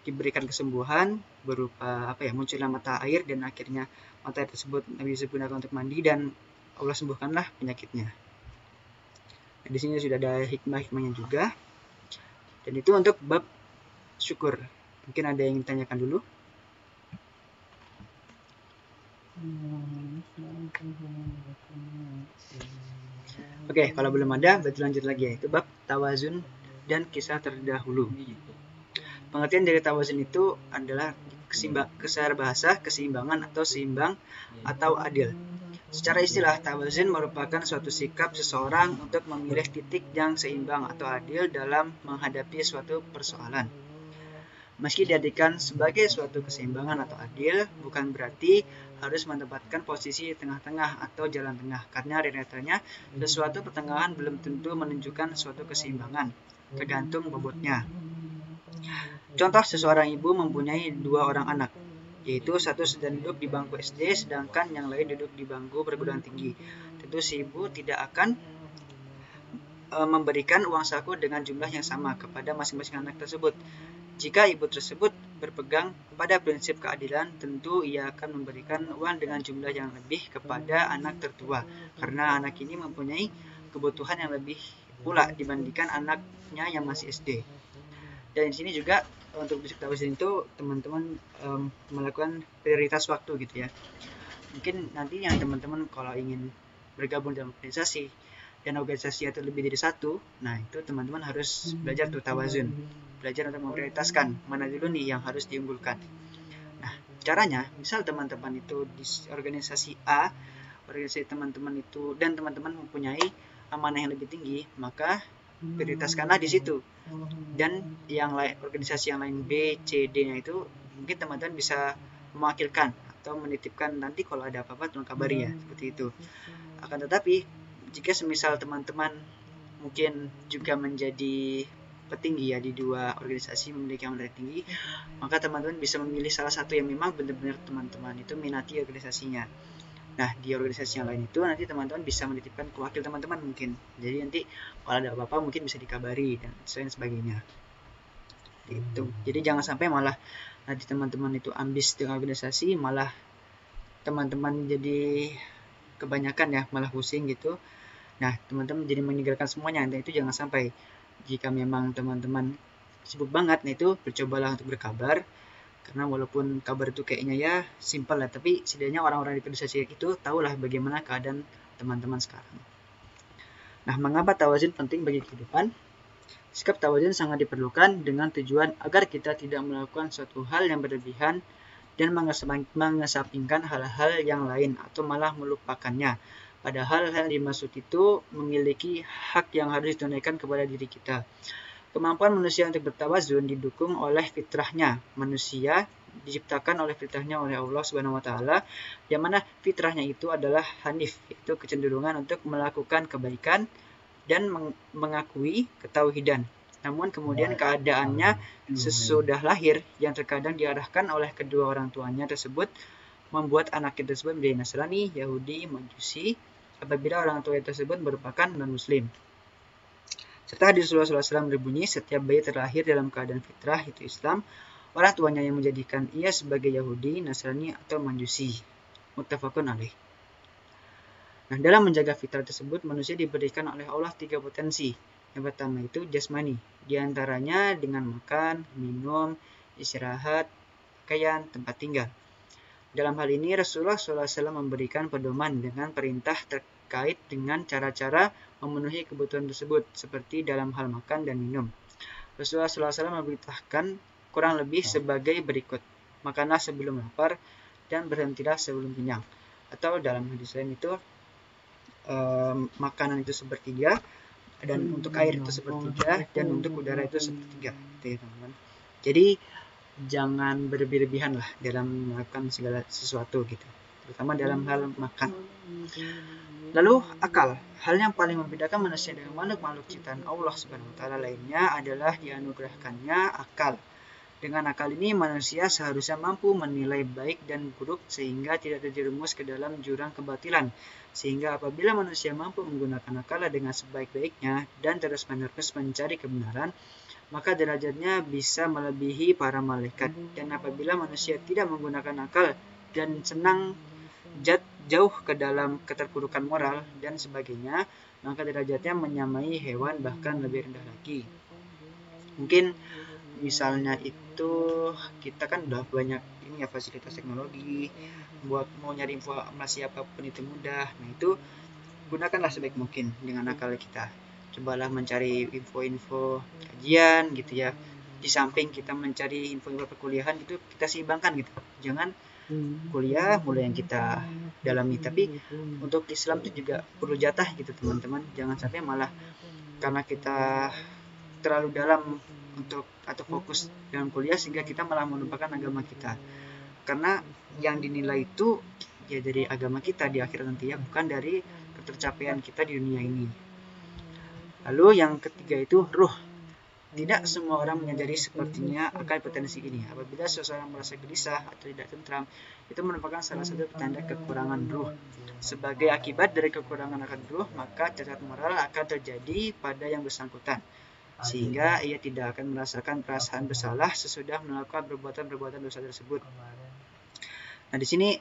Speaker 2: diberikan kesembuhan berupa munculnya mata air, dan akhirnya mata air tersebut Nabi Yusuf gunakan untuk mandi dan Allah sembuhkanlah penyakitnya. Nah, di sini sudah ada hikmah-hikmahnya juga. Dan itu untuk bab syukur. Mungkin ada yang ditanyakan dulu? Oke, kalau belum ada, berarti lanjut lagi ya. Itu bab tawazun dan kisah terdahulu. Pengertian dari tawazun itu adalah secara bahasa keseimbangan atau seimbang atau adil. Secara istilah, tawazun merupakan suatu sikap seseorang untuk memilih titik yang seimbang atau adil dalam menghadapi suatu persoalan. Meski diartikan sebagai suatu keseimbangan atau adil, bukan berarti harus menempatkan posisi di tengah-tengah atau jalan tengah, karena realitanya sesuatu pertengahan belum tentu menunjukkan suatu keseimbangan, tergantung bobotnya. Contoh, seseorang ibu mempunyai 2 orang anak, yaitu satu sedang duduk di bangku SD, sedangkan yang lain duduk di bangku perguruan tinggi. Tentu si ibu tidak akan memberikan uang saku dengan jumlah yang sama kepada masing-masing anak tersebut. Jika ibu tersebut berpegang pada prinsip keadilan, tentu ia akan memberikan uang dengan jumlah yang lebih kepada anak tertua, karena anak ini mempunyai kebutuhan yang lebih pula dibandingkan anaknya yang masih SD. Dan di sini juga untuk basic tawazun itu teman-teman melakukan prioritas waktu gitu ya. Mungkin nanti yang teman-teman kalau ingin bergabung dalam organisasi dan organisasi itu lebih dari satu, nah itu teman-teman harus belajar tuh tawazun, belajar untuk memprioritaskan mana dulu nih yang harus diunggulkan. Nah caranya, misal teman-teman itu di organisasi A, organisasi teman-teman itu dan teman-teman mempunyai amanah yang lebih tinggi, maka prioritaskanlah di situ. Dan yang lain, organisasi yang lain B, C, D-nya itu mungkin teman-teman bisa mewakilkan atau menitipkan nanti kalau ada apa-apa tolong kabari ya, seperti itu. Akan tetapi jika semisal teman-teman mungkin juga menjadi petinggi ya di dua organisasi memiliki amanah tinggi, maka teman-teman bisa memilih salah satu yang memang benar-benar teman-teman itu minati organisasinya. Nah di organisasi yang lain itu nanti teman-teman bisa menitipkan ke wakil teman-teman mungkin. Jadi nanti kalau ada apa-apa mungkin bisa dikabari dan sebagainya. Gitu. Jadi jangan sampai malah nanti teman-teman itu ambis dengan organisasi, malah teman-teman jadi kebanyakan ya, malah pusing gitu. Nah teman-teman jadi meninggalkan semuanya. Nah itu jangan sampai. Jika memang teman-teman sibuk banget, nah itu bercobalah untuk berkabar. Karena walaupun kabar itu kayaknya ya simpel lah, tapi setidaknya orang-orang di organisasi itu tahulah bagaimana keadaan teman-teman sekarang. Nah, mengapa tawazun penting bagi kehidupan? Sikap tawazun sangat diperlukan dengan tujuan agar kita tidak melakukan suatu hal yang berlebihan dan mengesampingkan hal-hal yang lain atau malah melupakannya. Padahal hal yang dimaksud itu memiliki hak yang harus ditunaikan kepada diri kita. Kemampuan manusia untuk bertawazun didukung oleh fitrahnya. Manusia diciptakan oleh fitrahnya oleh Allah Subhanahu wa taala, yang mana fitrahnya itu adalah hanif, yaitu kecenderungan untuk melakukan kebaikan dan mengakui ketauhidan. Namun kemudian keadaannya sesudah lahir yang terkadang diarahkan oleh kedua orang tuanya tersebut membuat anaknya tersebut menjadi Nasrani, Yahudi, Majusi apabila orang tua tersebut merupakan non-muslim. Serta hadis Rasulullah SAW berbunyi, setiap bayi terlahir dalam keadaan fitrah, yaitu Islam, orang tuanya yang menjadikan ia sebagai Yahudi, Nasrani, atau Majusi. Muttafaqun alaih. Nah, dalam menjaga fitrah tersebut, manusia diberikan oleh Allah 3 potensi. Yang pertama itu jasmani, diantaranya dengan makan, minum, istirahat, pakaian, tempat tinggal. Dalam hal ini, Rasulullah SAW memberikan pedoman dengan perintah terkait dengan cara-cara memenuhi kebutuhan tersebut, seperti dalam hal makan dan minum. Rasulullah SAW memberitahukan kurang lebih sebagai berikut: makanlah sebelum lapar dan berhentilah sebelum kenyang. Atau dalam hadis lain itu makanan itu sepertiga, dan untuk air itu sepertiga, dan untuk udara itu sepertiga. Gitu ya teman-teman. Jadi jangan berlebih-lebihan lah dalam melakukan segala sesuatu gitu, terutama dalam hal makan. Lalu akal, hal yang paling membedakan manusia dengan makhluk-makhluk ciptaan Allah Subhanahu wa taala lainnya adalah dianugerahkannya akal. Dengan akal ini manusia seharusnya mampu menilai baik dan buruk sehingga tidak terjerumus ke dalam jurang kebatilan. Sehingga apabila manusia mampu menggunakan akalnya dengan sebaik-baiknya dan terus-menerus mencari kebenaran, maka derajatnya bisa melebihi para malaikat. Dan apabila manusia tidak menggunakan akal dan senang jauh ke dalam keterpurukan moral dan sebagainya, maka derajatnya menyamai hewan, bahkan lebih rendah lagi. Mungkin misalnya itu kita kan udah banyak ini ya fasilitas teknologi, buat mau nyari informasi apapun itu mudah. Nah itu gunakanlah sebaik mungkin dengan akal kita. Cobalah mencari info-info kajian gitu ya. Di samping kita mencari info-info perkuliahan itu kita seimbangkan gitu. Jangan kuliah mulai yang kita dalami, tapi untuk Islam itu juga perlu jatah gitu teman-teman. Jangan sampai malah karena kita terlalu dalam untuk atau fokus dalam kuliah sehingga kita malah melupakan agama kita. Karena yang dinilai itu ya dari agama kita di akhirat nanti ya, bukan dari ketercapaian kita di dunia ini. Lalu yang ketiga itu ruh. Tidak semua orang menyadari sepertinya akan potensi ini. Apabila seseorang merasa gelisah atau tidak tentram, itu merupakan salah satu petanda kekurangan ruh. Sebagai akibat dari kekurangan akan ruh, maka cacat moral akan terjadi pada yang bersangkutan, sehingga ia tidak akan merasakan perasaan bersalah sesudah melakukan perbuatan-perbuatan dosa tersebut. Nah, di sini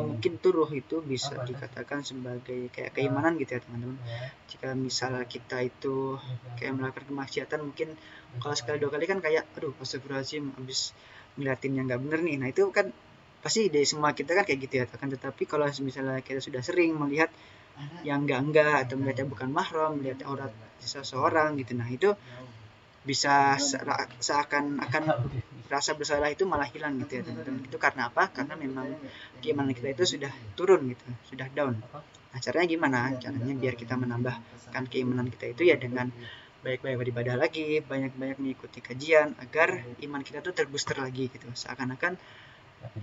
Speaker 2: mungkin tuh ruh itu bisa dikatakan sebagai kayak keimanan gitu ya teman-teman. Jika misalnya kita itu kayak melakukan kemaksiatan, mungkin kalau sekali dua kali kan kayak aduh astagfirullahaladzim, habis ngeliatin yang nggak bener nih. Nah, itu kan pasti dari semua kita kan kayak gitu ya. Akan tetapi kalau misalnya kita sudah sering melihat yang enggak atau melihatnya bukan mahram, melihat aurat seseorang gitu, nah itu bisa seakan-akan rasa bersalah itu malah hilang gitu ya teman-teman. Itu karena apa? Karena memang keimanan kita itu sudah turun gitu, sudah down. Nah, caranya gimana? Caranya biar kita menambahkan keimanan kita itu ya dengan banyak-banyak beribadah lagi, banyak-banyak mengikuti kajian agar iman kita tuh terbooster lagi gitu. Seakan-akan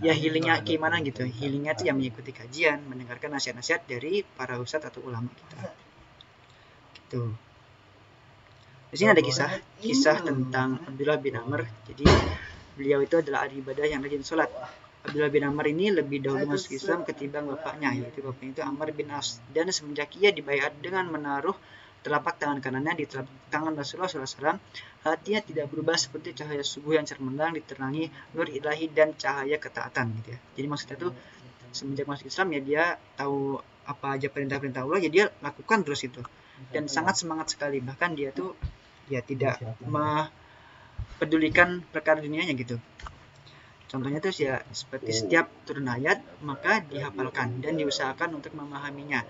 Speaker 2: ya healingnya keimanan gitu. Healingnya tuh yang mengikuti kajian, mendengarkan nasihat-nasihat dari para ustadz atau ulama kita. Gitu. Di sini ada kisah tentang Abdullah bin Amr. Jadi beliau itu adalah ahli ibadah yang rajin sholat. Abdullah bin Amr ini lebih dahulu masuk Islam ketimbang bapaknya, yaitu bapaknya itu Amr bin As. Dan semenjak ia dibaiat dengan menaruh telapak tangan kanannya di telapak tangan Rasulullah SAW, hatinya tidak berubah seperti cahaya subuh yang cemerlang diterangi nur ilahi dan cahaya ketaatan gitu ya. Jadi maksudnya itu semenjak masuk Islam ya dia tahu apa aja perintah-perintah Allah, ya dia lakukan terus itu. Dan sangat semangat sekali, bahkan dia tuh ya tidak mempedulikan perkara dunianya gitu. Contohnya tuh ya seperti setiap turun ayat maka dihafalkan dan diusahakan untuk memahaminya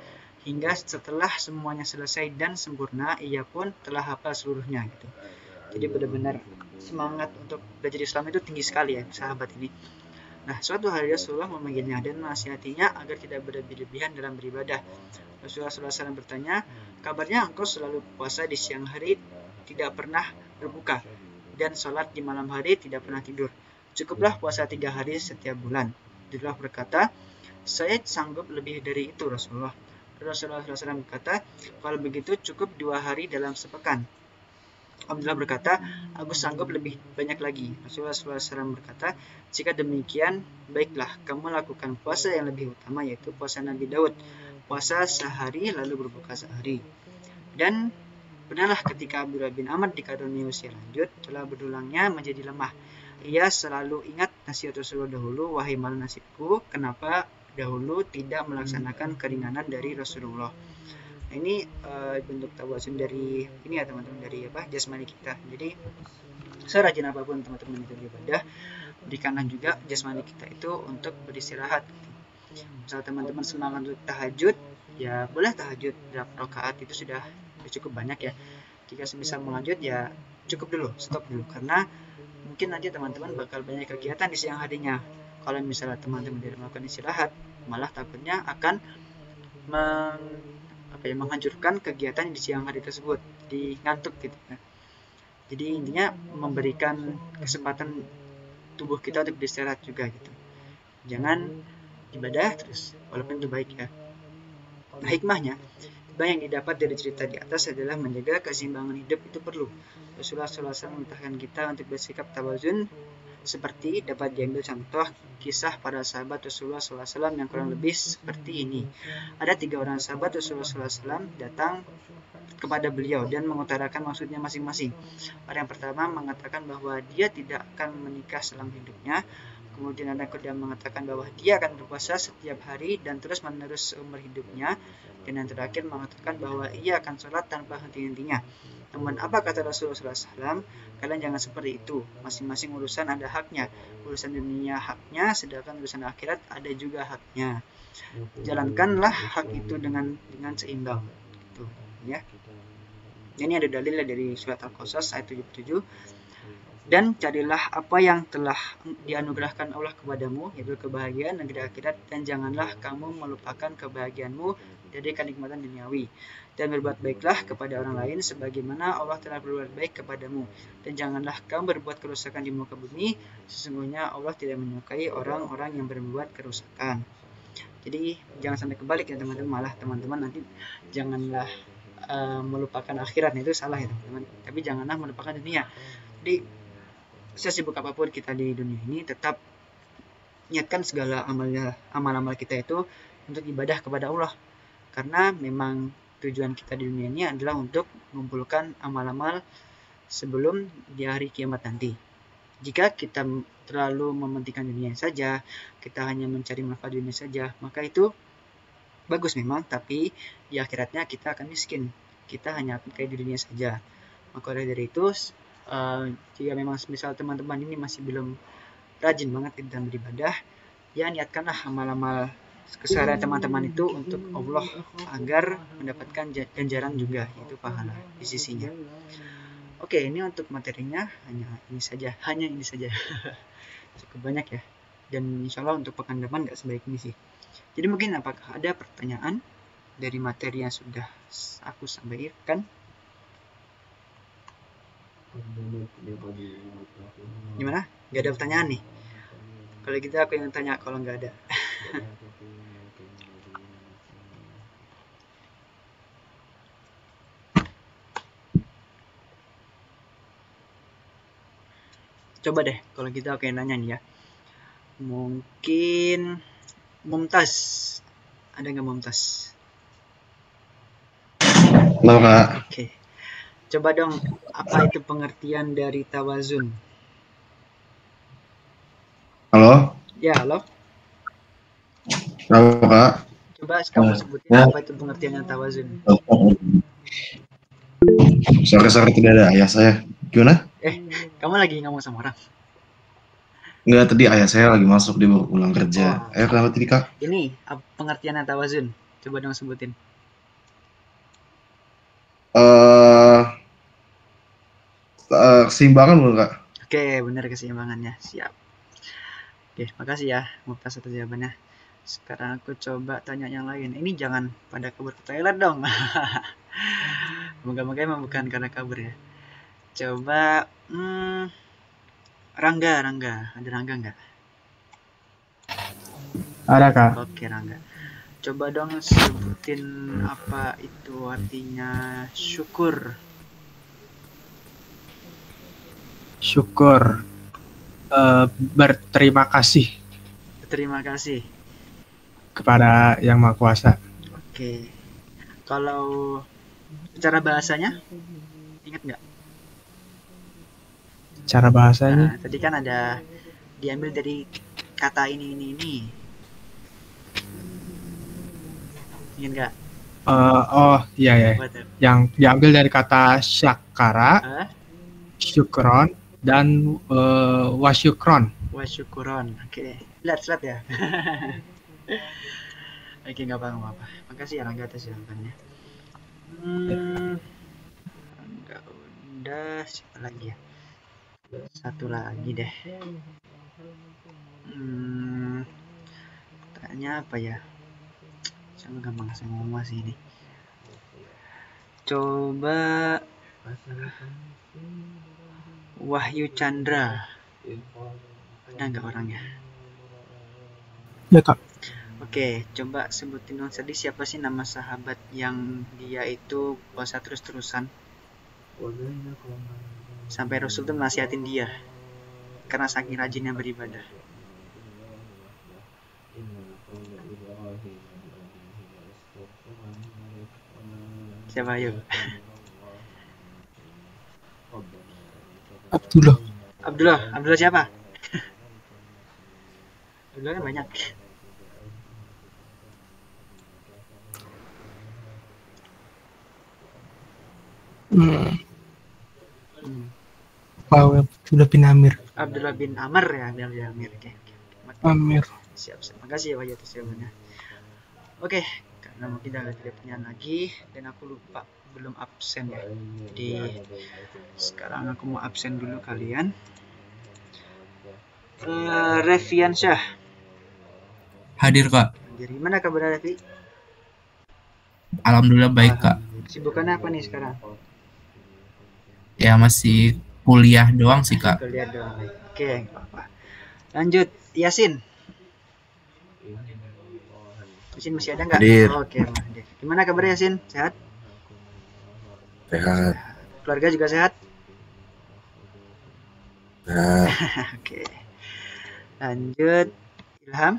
Speaker 2: hingga setelah semuanya selesai dan sempurna ia pun telah hafal seluruhnya gitu. Jadi benar-benar semangat untuk belajar Islam itu tinggi sekali ya sahabat ini. Nah, suatu hari Rasulullah memanggilnya dan menasihatinya agar tidak berlebihan dalam beribadah. Rasulullah SAW bertanya, kabarnya engkau selalu puasa di siang hari, tidak pernah berbuka, dan sholat di malam hari, tidak pernah tidur. Cukuplah puasa 3 hari setiap bulan. Abdullah berkata, saya sanggup lebih dari itu Rasulullah. Rasulullah SAW berkata, kalau begitu cukup 2 hari dalam sepekan. Abdullah berkata, aku sanggup lebih banyak lagi. Rasulullah SAW berkata, jika demikian, baiklah, kamu lakukan puasa yang lebih utama, yaitu puasa Nabi Daud. Puasa sehari lalu berbuka sehari. Dan benarlah ketika Abdullah bin Amr dikaruniai usia lanjut, telah berulangnya menjadi lemah. Ia selalu ingat nasihat Rasulullah dahulu, wahai malu nasibku, kenapa dahulu tidak melaksanakan keringanan dari Rasulullah. Nah, ini bentuk tawasun dari ini ya teman-teman, dari apa jasmani kita. Jadi serajin apapun teman-teman itu beribadah, berikanlah juga jasmani kita itu untuk beristirahat. Misal teman-teman semangat untuk tahajud, ya boleh tahajud berapa rakaat itu sudah cukup banyak ya. Jika semisal mau lanjut ya cukup dulu, stop dulu, karena mungkin nanti teman-teman bakal banyak kegiatan di siang harinya. Kalau misalnya teman-teman tidak melakukan istirahat, malah takutnya akan menghancurkan kegiatan di siang hari tersebut, di ngantuk gitu ya. Jadi intinya memberikan kesempatan tubuh kita untuk beristirahat juga gitu. Jangan ibadah terus, walaupun itu baik ya. Nah, hikmah yang didapat dari cerita di atas adalah menjaga keseimbangan hidup itu perlu. Rasulullah SAW memerintahkan kita untuk bersikap tawazun, seperti dapat diambil contoh kisah para sahabat Rasulullah SAW yang kurang lebih seperti ini. Ada 3 orang sahabat Rasulullah SAW datang kepada beliau dan mengutarakan maksudnya masing-masing. Orang yang pertama mengatakan bahwa dia tidak akan menikah selama hidupnya. Kemudian ada yang mengatakan bahwa dia akan berpuasa setiap hari dan terus menerus seumur hidupnya. Dan yang terakhir mengatakan bahwa ia akan sholat tanpa henti-hentinya. Namun apa kata Rasulullah SAW? Kalian jangan seperti itu. Masing-masing urusan ada haknya. Urusan dunia haknya, sedangkan urusan akhirat ada juga haknya. Jalankanlah hak itu dengan seimbang. Gitu, ya. Ini ada dalilnya dari surat Al-Qasas ayat 77. Dan carilah apa yang telah dianugerahkan Allah kepadamu, yaitu kebahagiaan negeri akhirat, dan janganlah kamu melupakan kebahagiaanmu dari kenikmatan duniawi. Dan berbuat baiklah kepada orang lain sebagaimana Allah telah berbuat baik kepadamu. Dan janganlah kamu berbuat kerusakan di muka bumi, sesungguhnya Allah tidak menyukai orang-orang yang berbuat kerusakan. Jadi jangan sampai kebalik ya teman-teman, malah teman-teman nanti janganlah melupakan akhirat, itu salah ya teman-teman. Tapi janganlah melupakan dunia. Jadi sesibuk apapun kita di dunia ini, tetap niatkan segala amal-amal kita itu untuk ibadah kepada Allah. Karena memang tujuan kita di dunia ini adalah untuk mengumpulkan amal-amal sebelum di hari kiamat nanti. Jika kita terlalu mementingkan dunia saja, kita hanya mencari manfaat dunia saja, maka itu bagus memang, tapi di akhiratnya kita akan miskin. Kita hanya akan kaya di dunia saja. Maka oleh dari itu, jika memang misal teman-teman ini masih belum rajin banget dalam beribadah, ya niatkanlah amal-amal keseharian teman-teman itu untuk Allah agar mendapatkan ganjaran juga, yaitu pahala di sisinya. Oke, ini untuk materinya hanya ini saja. Cukup banyak ya. Dan insya Allah untuk pekan depan nggak sebaik ini sih. Jadi mungkin apakah ada pertanyaan dari materi yang sudah aku sampaikan? Gimana? Gak ada pertanyaan nih? Kalau gitu aku yang tanya kalau nggak ada. Coba deh, kalau gitu aku yang nanya nih ya. Mungkin Mumtaz. Ada nggak Mumtaz?
Speaker 5: Halo Kak.
Speaker 2: Oke. Coba dong, apa itu pengertian dari tawazun?
Speaker 5: Halo.
Speaker 2: Ya, halo.
Speaker 5: Halo Kak.
Speaker 2: Coba kamu sebutin apa itu pengertiannya tawazun.
Speaker 5: Sore-sore tidak ada ayah saya. Gimana?
Speaker 2: Kamu lagi ngomong sama orang?
Speaker 5: Enggak, tadi ayah saya lagi masuk, dia baru pulang kerja.
Speaker 2: Oh.
Speaker 5: Ayo kenapa tadi Kak?
Speaker 2: Ini pengertiannya tawazun. Coba dong sebutin.
Speaker 5: Keseimbangan bukan Kak?
Speaker 2: Oke, benar keseimbangannya. Siap. Oke, makasih ya atas jawabannya. Sekarang aku coba tanya yang lain. Ini jangan pada kabur ke toilet dong. Moga-moga emang bukan karena kabur ya. Coba Rangga. Ada Rangga nggak?
Speaker 4: Ada Kak.
Speaker 2: Oke, Rangga. Coba dong sebutin apa itu artinya syukur.
Speaker 4: Syukur. Berterima kasih
Speaker 2: Terima kasih.
Speaker 4: kepada Yang Maha Kuasa.
Speaker 2: Oke. Kalau cara bahasanya ingat nggak?
Speaker 4: Cara bahasanya
Speaker 2: Nah, tadi kan ada diambil dari kata ini. Ingat nggak?
Speaker 4: oh iya ya.
Speaker 2: Apa tuh?
Speaker 4: Yang diambil dari kata syakara,
Speaker 2: Hah?
Speaker 4: syukron, dan wasyukron.
Speaker 2: Wasyukuron. Oke. Lihat ya. Oke, nggak apa-apa. Makasih ya Rangga atas jawabannya. Rangga udah, siapa lagi ya? Satu lagi deh. Tanya apa ya? Saya gampang semua sih ini. Coba Wahyu Chandra. Ada nggak orangnya?
Speaker 4: Ya Kak.
Speaker 2: Oke, coba sebutin dong tadi siapa sih nama sahabat yang dia itu puasa terus-terusan sampai Rasul tuh nasihatin dia karena saking rajinnya beribadah. Siapa yuk? Abdullah siapa? Abdullah kan banyak.
Speaker 4: Abdullah bin Amir.
Speaker 2: Abdullah bin Amr ya, Abdullah bin Amir. Oke.
Speaker 4: Amir.
Speaker 2: Siap. Makasih ya Wahyu atas jawabannya. Oke, karena mungkin udah tidak pertanyaan lagi dan aku lupa belum absen ya. Jadi sekarang aku mau absen dulu kalian. Reviansyah.
Speaker 6: Hadir Kak.
Speaker 2: Jadi gimana kabar Revi?
Speaker 6: Alhamdulillah baik Kak.
Speaker 2: Sibukannya apa nih sekarang?
Speaker 6: Ya masih kuliah doang sih Kak.
Speaker 2: Kuliah doang. Oke, nggak apa-apa. Lanjut, Yasin. Yasin masih ada nggak?
Speaker 5: Hadir.
Speaker 2: Oke, hadir. Gimana kabar Yasin? Sehat?
Speaker 5: Sehat.
Speaker 2: Keluarga juga sehat?
Speaker 5: Sehat.
Speaker 2: Oke. Lanjut, Ilham.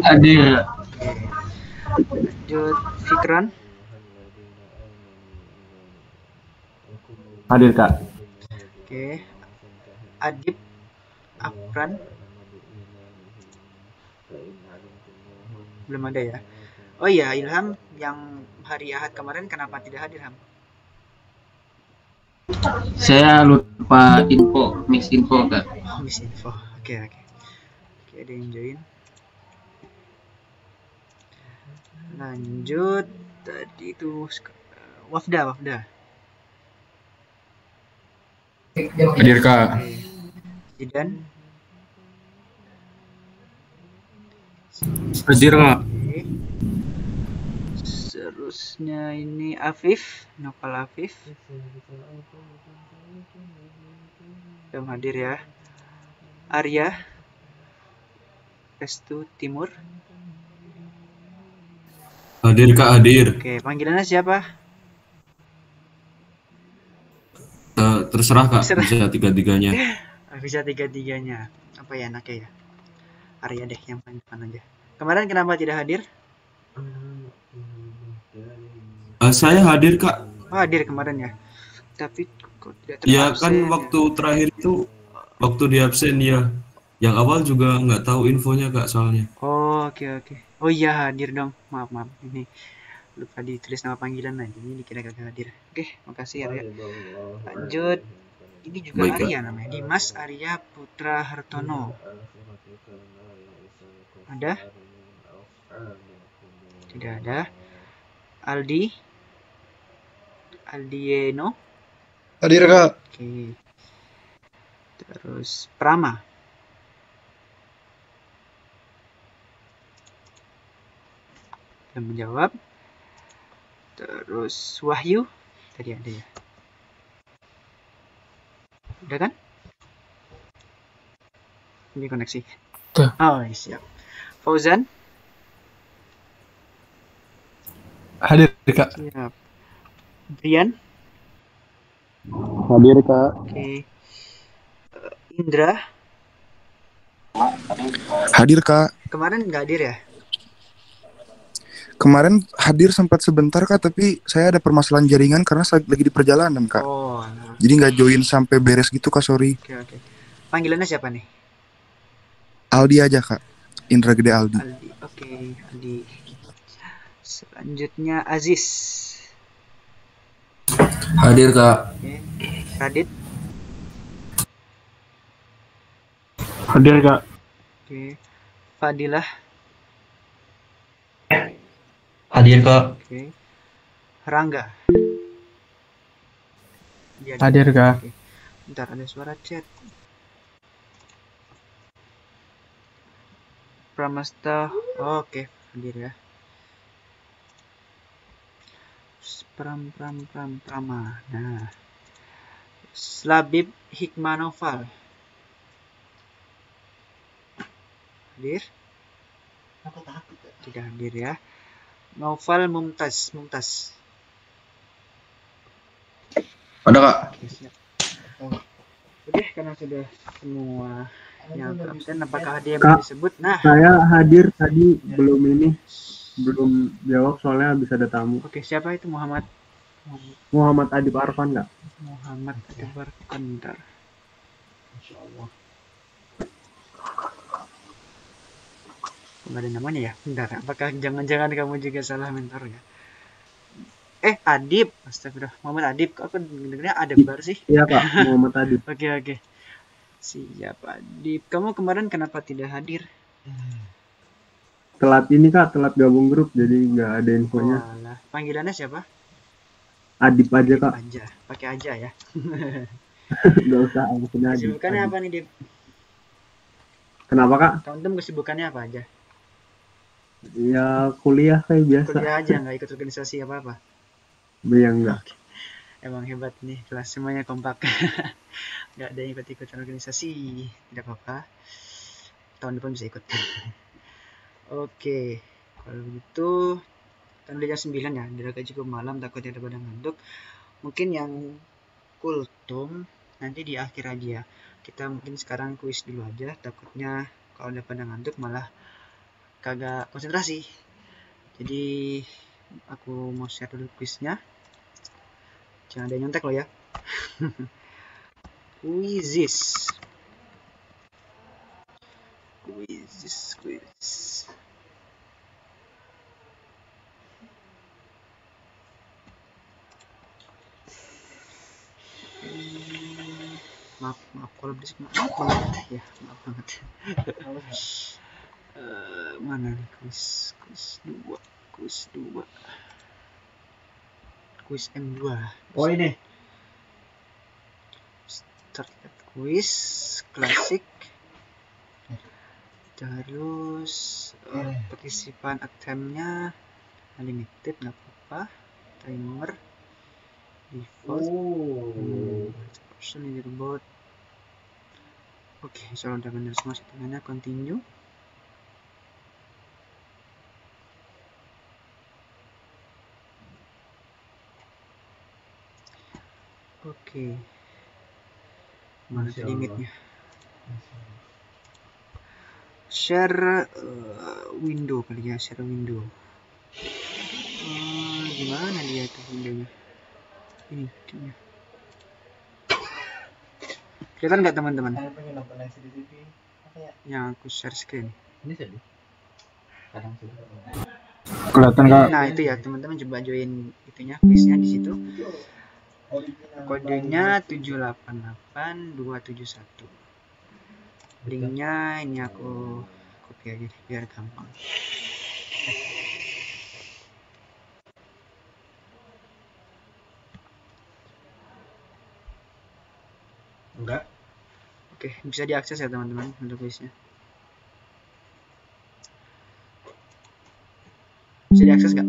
Speaker 3: Hadir.
Speaker 2: Lanjut, Fikron.
Speaker 3: Hadir Kak.
Speaker 2: Oke. Adib Afran. Belum ada ya. Oh iya, Ilham yang hari Ahad kemarin kenapa tidak hadir, Ham?
Speaker 6: Saya lupa miss info Kak.
Speaker 2: Miss info. Oke. Oke, ada yang join. Lanjut. Tadi itu Wafda.
Speaker 7: Hadir Kak.
Speaker 2: Oke. Zidan.
Speaker 3: Hadir Kak.
Speaker 2: Oke. Seterusnya ini Afif, Nopal Afif. Belum hadir ya. Arya. Restu Timur.
Speaker 3: Hadir Kak, hadir.
Speaker 2: Oke, panggilannya siapa?
Speaker 3: Terserah Kak,
Speaker 2: Terserah.
Speaker 3: bisa tiga-tiganya.
Speaker 2: Bisa tiga-tiganya. Apa ya enaknya ya? Arya deh yang paling depan aja. Kemarin kenapa tidak hadir?
Speaker 3: Saya hadir Kak.
Speaker 2: Oh, hadir kemarin ya. Tapi kok tidak
Speaker 3: Ya
Speaker 2: terabsen
Speaker 3: kan
Speaker 2: ya?
Speaker 3: waktu terakhir itu waktu di absen ya. Yang awal juga nggak tahu infonya Kak soalnya.
Speaker 2: Oh, oke. Oh iya, hadir dong. Maaf. Ini lupa ditulis nama panggilan aja. Ini dikira kagak hadir. Oke, makasih Arya. Lanjut. Ini juga
Speaker 3: Baik, Kak.
Speaker 2: Arya namanya. Dimas Arya Putra Hartono. Ada? Tidak ada. Aldieno.
Speaker 5: Hadir Kak.
Speaker 2: Oke. Terus Prama. Belum menjawab. Terus Wahyu. Tadi ada ya. Udah kan? Ini koneksi.
Speaker 4: Udah.
Speaker 2: Oh, siap. Fauzan.
Speaker 4: Hadir Kak.
Speaker 2: Siap. Brian.
Speaker 3: Hadir Kak.
Speaker 2: Oke. Indra.
Speaker 8: Hadir Kak.
Speaker 2: Kemarin nggak hadir ya?
Speaker 8: Kemarin hadir sempat sebentar Kak, tapi saya ada permasalahan jaringan karena saya lagi di perjalanan Kak.
Speaker 2: Oh,
Speaker 8: Jadi nggak join sampai beres gitu Kak, sorry.
Speaker 2: oke. Panggilannya siapa nih?
Speaker 8: Aldi aja Kak. Indra Gede Aldi.
Speaker 2: Aldi. Oke, Aldi. Selanjutnya Aziz.
Speaker 3: Hadir Kak.
Speaker 2: Oke. Radit.
Speaker 3: Hadir Kak.
Speaker 2: Oke. Fadilah.
Speaker 3: Hadir Kak.
Speaker 2: Oke. Rangga. Dia ada.
Speaker 4: Hadir Kak.
Speaker 2: Oke. Bentar, ada suara chat. Pramasta. Oke, hadir ya. Prama. Nah. Slabib Hikmanoval. Hadir? Tidak hadir ya. Novel Mumtaz.
Speaker 5: Ada Kak.
Speaker 2: Oke, siap. Oke, karena sudah semua yang absen, apakah ada yang
Speaker 9: Kak.
Speaker 2: mau disebut? Nah,
Speaker 9: Saya hadir tadi belum jawab soalnya habis ada tamu.
Speaker 2: oke, siapa itu? Muhammad
Speaker 9: Muhammad Adib Arfan nggak?
Speaker 2: Akbar Kandar. Nggak ada namanya ya? Bentar, apakah jangan-jangan kamu juga salah mentor ya? Adib, astagfirullah, Muhammad Adib. Kok aku dengarnya Adebar sih?
Speaker 9: Iya Kak, Muhammad Adib.
Speaker 2: Oke. Siap, Adib. Kamu kemarin kenapa tidak hadir?
Speaker 9: Telat ini Kak, telat gabung grup jadi nggak ada infonya.
Speaker 2: Walah, panggilannya siapa?
Speaker 9: Adib aja Kak,
Speaker 2: Aja, pakai aja ya.
Speaker 9: nggak usah angkutin Adib.
Speaker 2: Kesibukannya
Speaker 9: Adib.
Speaker 2: apa nih, Dip?
Speaker 9: Kenapa Kak?
Speaker 2: Kamu tuh kesibukannya apa aja?
Speaker 9: Ya kuliah kayak biasa.
Speaker 2: Kuliah aja, nggak ikut organisasi apa-apa?
Speaker 9: Ya enggak.
Speaker 2: Emang hebat nih, kelas semuanya kompak. Nggak ada yang ikut-ikut organisasi, tidak apa-apa. Tahun depan bisa ikut. Oke, kalau begitu kan udah jam 9 ya, udah cukup malam, takutnya ada pada ngantuk. Mungkin yang kultum nanti di akhir aja. Kita mungkin sekarang kuis dulu aja, takutnya kalau udah pada ngantuk malah kagak konsentrasi. Jadi aku mau share dulu kuisnya. Jangan ada yang nyontek loh ya. Quizzes. Quiz. Maaf kalau berisik, maaf banget ya, maaf banget. Mana nih quiz 2, quiz M2.
Speaker 1: Oh ini.
Speaker 2: Start quiz klasik. Terus partisipan attempt-nya unlimited, nggak apa-apa. Timer default. Person in the robot. Oke, soal udah benar semua settingannya. Continue. Oke. Mana limitnya? Share window kali ya, share window. Gimana dia itu windownya? Ini timnya. Kelihatan nggak teman-teman? Yang aku share screen.
Speaker 1: Ini sedih. Kadang sudah.
Speaker 9: Kelihatan Kak.
Speaker 2: Nah itu ya teman-teman, coba join itunya, quiznya di situ. Kodenya 788271. Linknya ini aku copy aja deh, biar gampang.
Speaker 1: Enggak.
Speaker 2: Oke, bisa diakses ya teman-teman untuk quiznya. Bisa diakses nggak?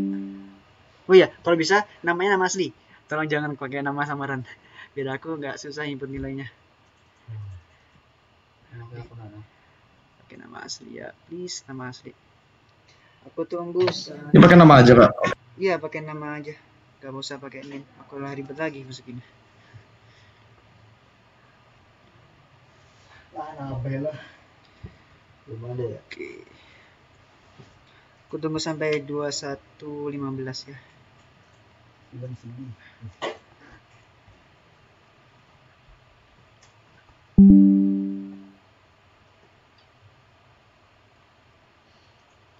Speaker 2: Oh iya, kalau bisa namanya nama asli. Tolong jangan pakai nama samaran. Biar aku nggak susah input nilainya. Pakai nama asli ya, please, nama asli. Aku tunggu.
Speaker 5: Ini pakai nama aja Kak.
Speaker 2: Iya, pakai nama aja. Gak usah pakai name. Aku lah ribet lagi masukin.
Speaker 1: Nabela. Belum ada ya?
Speaker 2: Oke. Aku tunggu sampai 21.15 ya.
Speaker 1: Film sedih.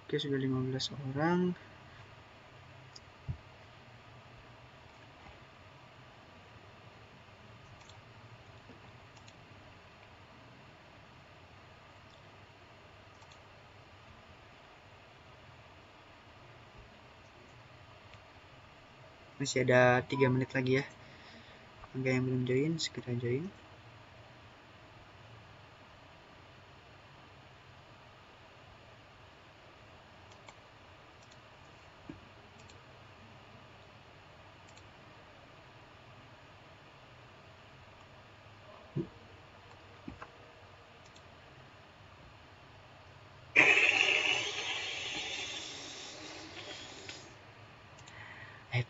Speaker 2: Oke, sudah 15 orang. Masih ada 3 menit lagi ya. Bagi yang belum join, segera join.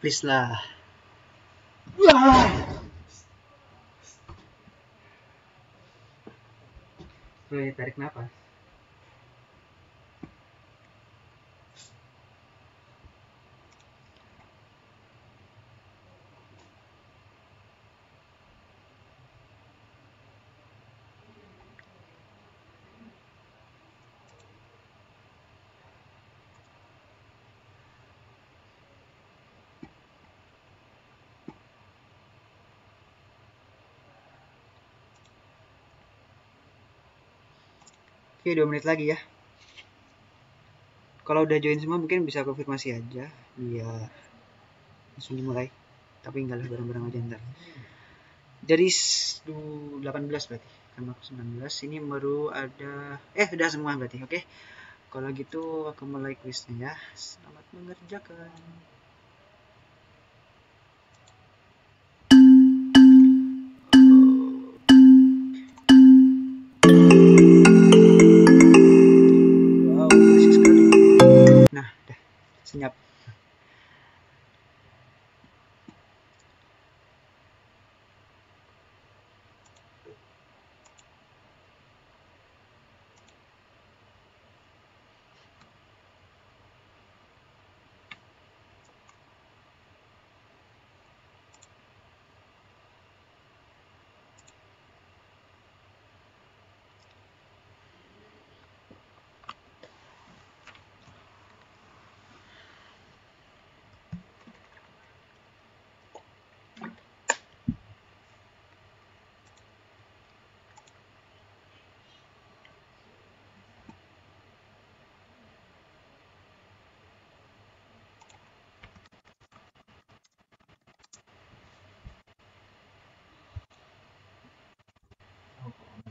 Speaker 2: Please lah. Tarik nafas. Oke, 2 menit lagi ya. Kalau udah join semua mungkin bisa konfirmasi aja biar langsung dimulai. Tapi enggak lah, bareng-bareng aja ntar. Jadi 18 berarti. Sama aku 19. Ini baru ada udah semua berarti. Oke. Kalau gitu aku mulai quiznya ya. Selamat mengerjakan. Senyap.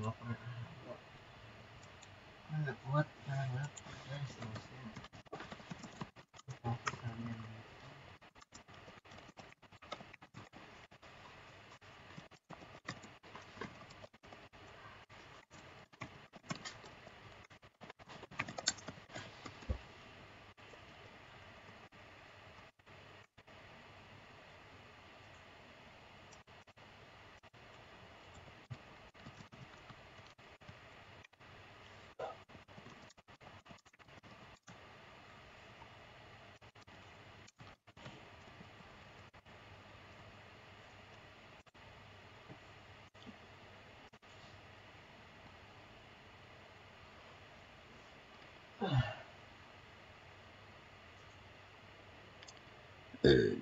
Speaker 2: nggak pernah nggak kuat nggak dan seterusnya fokus kalian very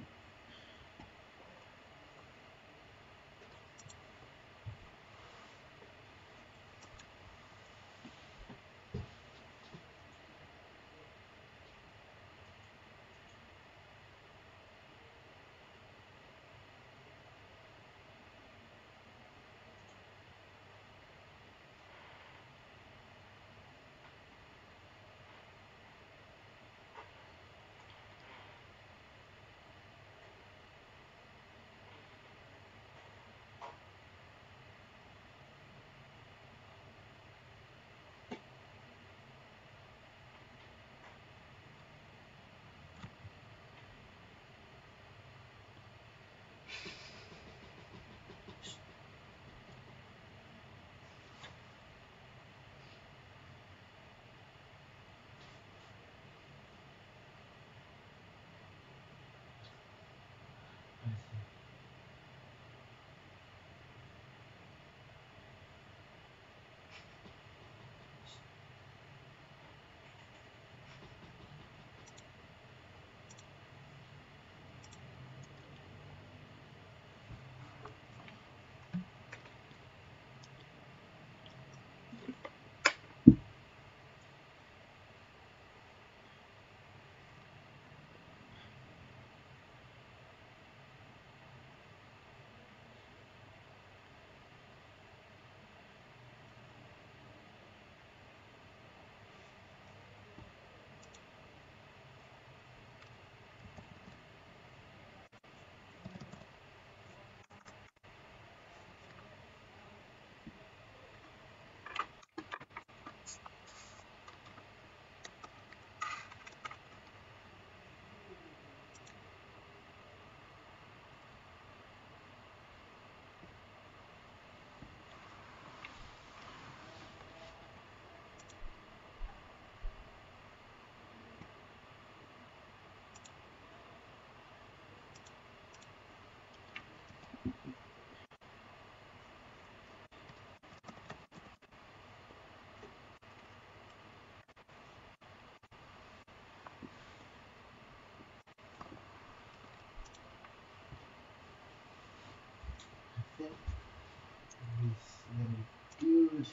Speaker 2: good.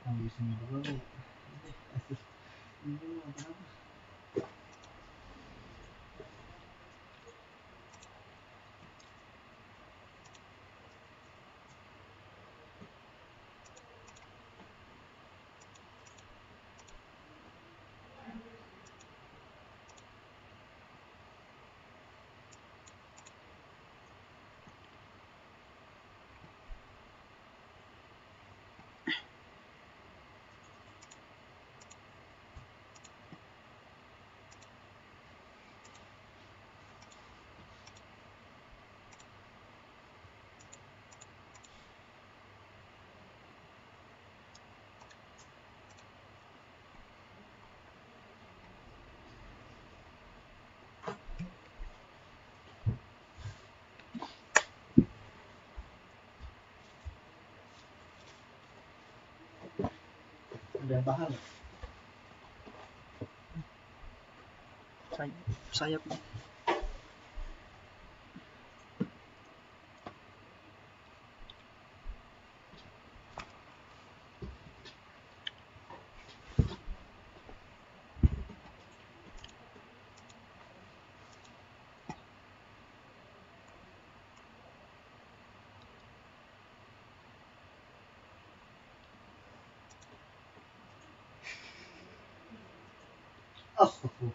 Speaker 2: Habisin dulu nih. Ini apa? Udah paham? Sayap
Speaker 1: Astagfirullah.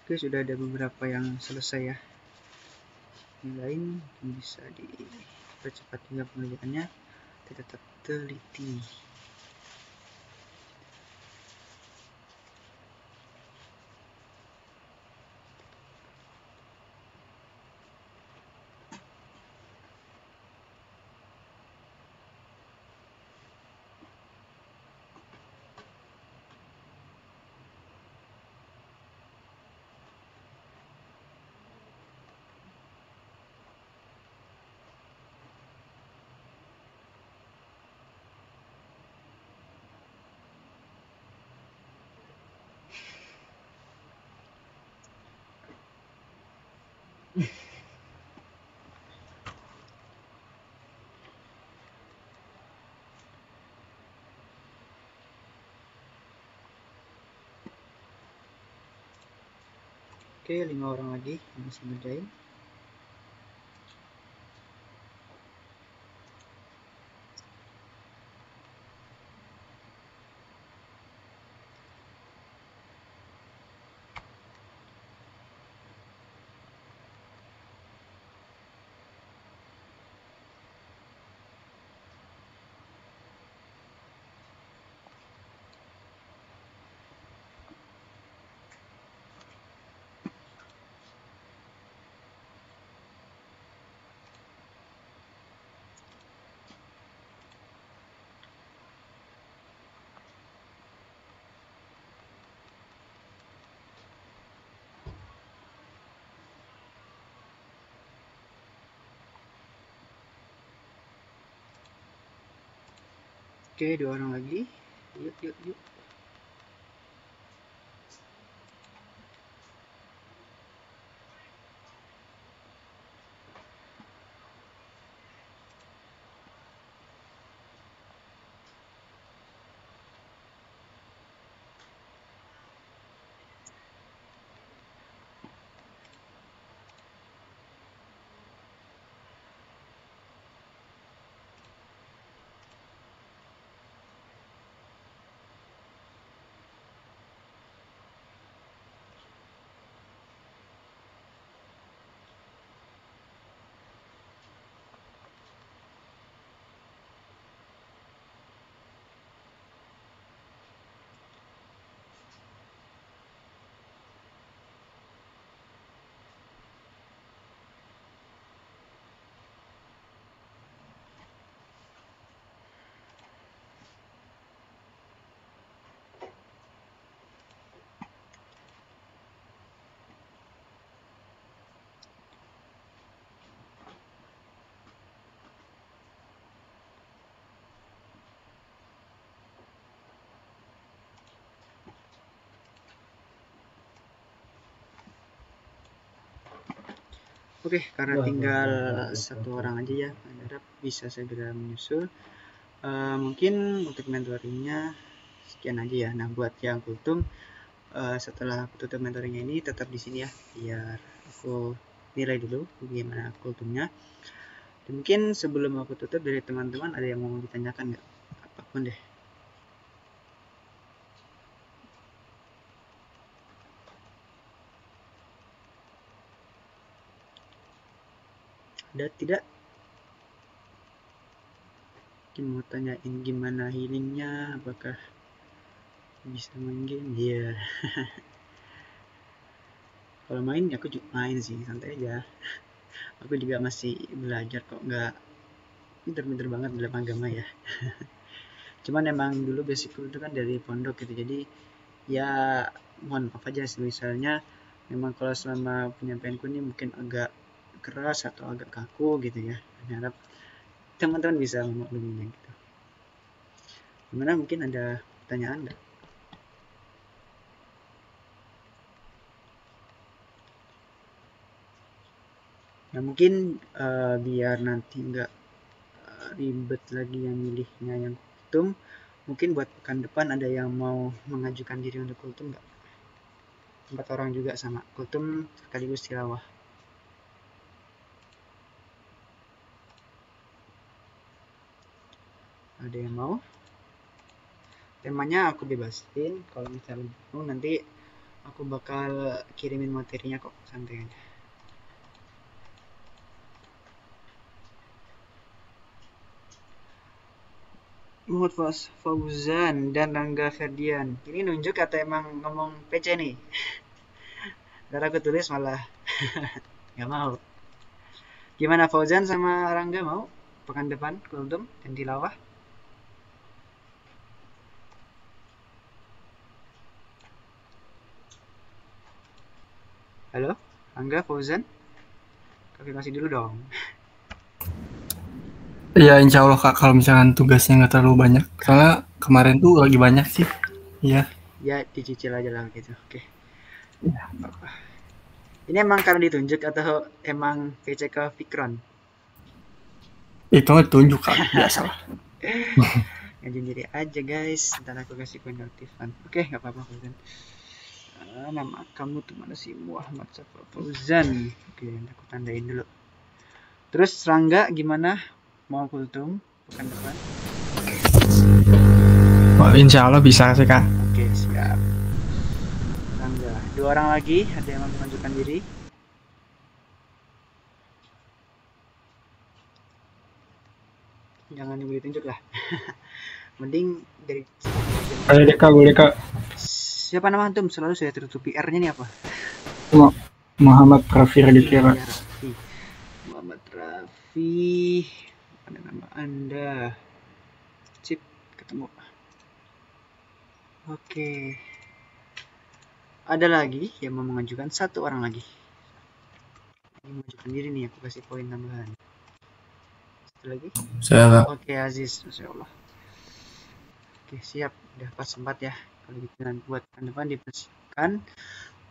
Speaker 2: Oke, sudah ada beberapa yang selesai ya. Yang lain mungkin bisa dipercepat juga pengerjaannya, tetap teliti. Oke, 5 orang lagi yang bisa ngerjain. Oke, 2 orang lagi. Yuk. Oke, karena tinggal 1 orang aja ya, harap bisa segera menyusul. Mungkin untuk mentoringnya sekian aja ya. Nah, buat yang kultum, setelah aku tutup mentoringnya ini tetap di sini ya, biar aku nilai dulu bagaimana kultumnya. Dan mungkin sebelum aku tutup, dari teman-teman ada yang mau ditanyakan nggak? Apapun deh. Ada tidak? Mungkin mau tanyain gimana healingnya, apakah bisa main game? Iya. Kalau main ya aku juga main sih, santai aja. Aku juga masih belajar kok, nggak pinter-pinter banget dalam agama ya. Cuman emang dulu basicku itu kan dari pondok gitu, jadi ya mohon maaf aja misalnya memang kalau selama penyampaianku ini mungkin agak keras atau agak kaku gitu ya. Harap teman-teman bisa memakluminya gitu. Gimana, mungkin ada pertanyaan nggak? Nah mungkin biar nanti nggak ribet lagi yang milihnya yang kultum, mungkin buat pekan depan ada yang mau mengajukan diri untuk kultum nggak? 4 orang juga sama kultum sekaligus tilawah. Ada yang mau? Temanya aku bebasin, kalau misalnya bingung nanti aku bakal kirimin materinya kok, santai aja. Muhammad Fauzan dan Rangga Ferdian. Ini nunjuk atau emang ngomong PC nih? Ntar aku tulis malah nggak mau. Gimana Fauzan sama Rangga mau? Pekan depan kultum dan tilawah? Halo, Rangga, Fauzan? Konfirmasi dulu dong.
Speaker 4: Iya, insya Allah Kak, kalau misalkan tugasnya nggak terlalu banyak. Soalnya kemarin tuh lagi banyak sih. Iya.
Speaker 2: Ya, dicicil aja lah gitu. Oke.
Speaker 4: Iya.
Speaker 2: Apa? Ini emang karena ditunjuk atau emang PCK Fikron?
Speaker 4: Itu mah ditunjuk Kak, biasa lah.
Speaker 2: Ngajuin diri aja guys, ntar aku kasih koin aktifan. Oke, nggak apa-apa Fauzan. Nama kamu tuh mana sih? Muhammad Safa Fauzan. Oke, aku tandain dulu. Terus Rangga gimana? Mau kultum pekan depan?
Speaker 7: Oh, insya Allah bisa sih Kak.
Speaker 2: Oke, siap. Rangga, 2 orang lagi, ada yang mau mengajukan diri? Jangan nunggu ditunjuk lah. Mending dari
Speaker 9: Ayo deh Kak, boleh Kak.
Speaker 2: siapa nama antum? Selalu saya tutupi R-nya nih apa?
Speaker 9: Muhammad Raffi Raditya Kak.
Speaker 2: Iya, Raffi. Muhammad Raffi. Mana nama Anda? Sip, ketemu. Oke. Ada lagi yang mau mengajukan, 1 orang lagi. Ini mengajukan diri nih, aku kasih poin tambahan. Satu lagi.
Speaker 3: Saya Kak.
Speaker 2: Oke, Aziz, Masya Allah. Oke, siap. Udah pas sempat ya. Kalau gitu nanti buat pekan depan dipersiapkan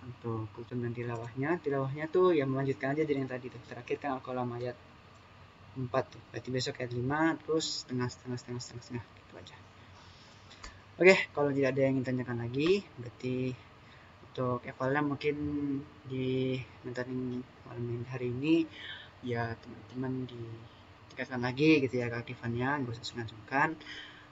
Speaker 2: untuk kultum dan tilawahnya. Tilawahnya tuh yang melanjutkan aja dari yang tadi tuh. Terakhir kan Al-Qalam ayat 4 tuh. Berarti besok ayat 5, terus setengah gitu aja. Oke, kalau tidak ada yang ingin tanyakan lagi, berarti untuk evalnya mungkin di mentoring malam hari ini ya teman-teman ditingkatkan lagi gitu ya keaktifannya, nggak usah sungkan-sungkan.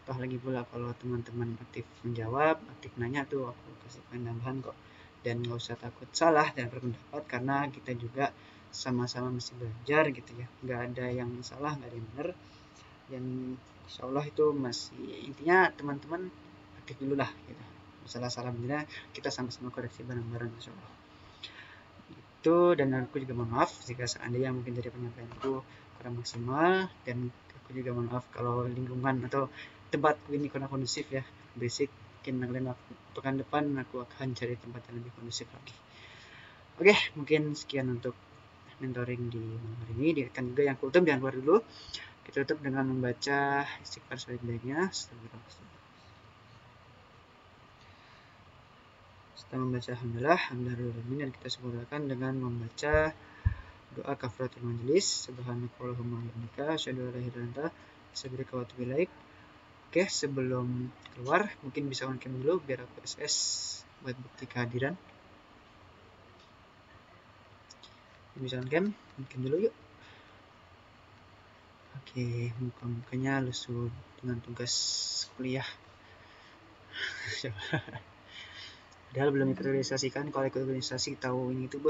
Speaker 2: Toh lagi pula kalau teman-teman aktif menjawab, aktif nanya tuh aku kasih poin tambahan kok. Dan nggak usah takut salah dan berpendapat karena kita juga sama-sama mesti belajar gitu ya. Nggak ada yang salah, nggak ada yang benar. Dan insya Allah itu masih intinya teman-teman aktif dulu lah gitu. Salah-salah benernya kita sama-sama koreksi bareng-bareng insya Allah. Itu, dan aku juga mohon maaf jika seandainya mungkin dari penyampaianku kurang maksimal, dan aku juga mohon maaf kalau lingkungan atau tempatku ini kurang kondusif ya, basic. Mungkin pekan depan aku akan cari tempat yang lebih kondusif lagi. Oke, mungkin sekian untuk mentoring di malam hari ini. Direkan juga yang kultum, jangan keluar dulu. Kita tutup dengan membaca istighfar sebaik-baiknya. Setelah membaca alhamdulillah dan kita sempurnakan dengan membaca doa kafaratul majelis. Subhanakallahumma wa bihamdika asyhadu an la ilaha illa anta astaghfiruka wa atubu ilaik. Oke, sebelum keluar mungkin bisa on cam dulu biar aku SS buat bukti kehadiran. Bisa on cam, mungkin dulu yuk. Oke, muka-mukanya lusuh dengan tugas kuliah. Padahal belum ikut organisasi kan, kalau ikut organisasi tahu ini tuh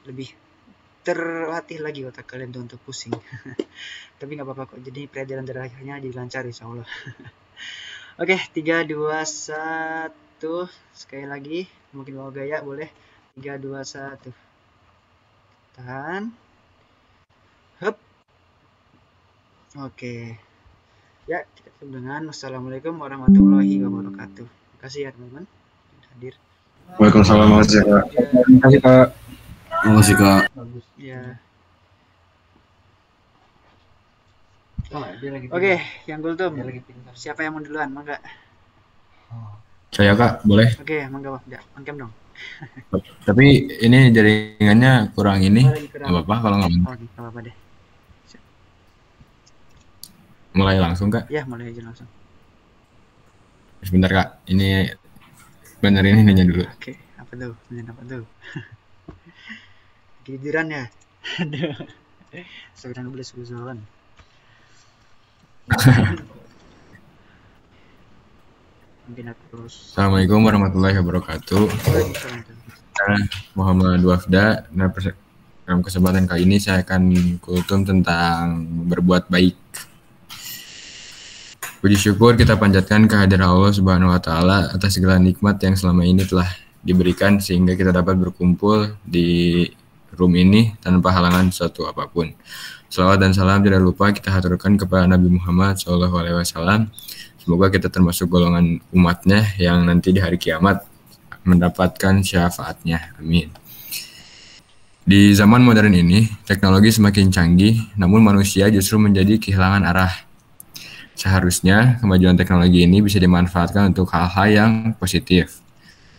Speaker 2: lebih terlatih lagi otak kalian tuh untuk pusing. Tapi nggak apa-apa kok, jadi pelajaran terakhirnya jadi lancar insya Allah. Oke, 3, 2, 1. Sekali lagi, mungkin mau gaya boleh. 3, 2, 1. Tahan. Hup. Oke. Ya, kita tutup dengan wassalamualaikum warahmatullahi wabarakatuh. Terima kasih ya teman-teman hadir.
Speaker 5: Waalaikumsalam warahmatullahi wabarakatuh.
Speaker 9: Terima kasih Kak.
Speaker 3: Terima kasih Kak.
Speaker 1: Bagus.
Speaker 2: Ya.
Speaker 1: Oh, dia lagi
Speaker 2: Oke, yang kultum.
Speaker 1: Dia lagi pintar.
Speaker 2: Siapa yang mau duluan? Mangga.
Speaker 7: Saya Kak, boleh?
Speaker 2: Oke, mangga Wafda. On cam dong.
Speaker 7: Tapi ini jaringannya kurang ini.
Speaker 2: Oh, lagi kurang.
Speaker 7: Nggak apa-apa kalau nggak
Speaker 2: Oke, nggak apa-apa deh.
Speaker 7: mulai langsung Kak.
Speaker 2: Ya, mulai aja langsung.
Speaker 7: Sebentar Kak, ini benerin ininya dulu.
Speaker 2: Oke, apa tuh? Beneran apa tuh? Gigiran ya? Aduh. Sekarang boleh susun. Mungkin aku terus.
Speaker 7: Assalamualaikum warahmatullahi wabarakatuh. Saya Muhammad Wafda. Dalam kesempatan kali ini saya akan kultum tentang berbuat baik. Puji syukur kita panjatkan kehadiran Allah Subhanahu wa taala atas segala nikmat yang selama ini telah diberikan sehingga kita dapat berkumpul di room ini tanpa halangan suatu apapun. Salawat dan salam tidak lupa kita haturkan kepada Nabi Muhammad SAW. Semoga kita termasuk golongan umatnya yang nanti di hari kiamat mendapatkan syafaatnya. Amin. Di zaman modern ini, teknologi semakin canggih, namun manusia justru menjadi kehilangan arah. Seharusnya kemajuan teknologi ini bisa dimanfaatkan untuk hal-hal yang positif.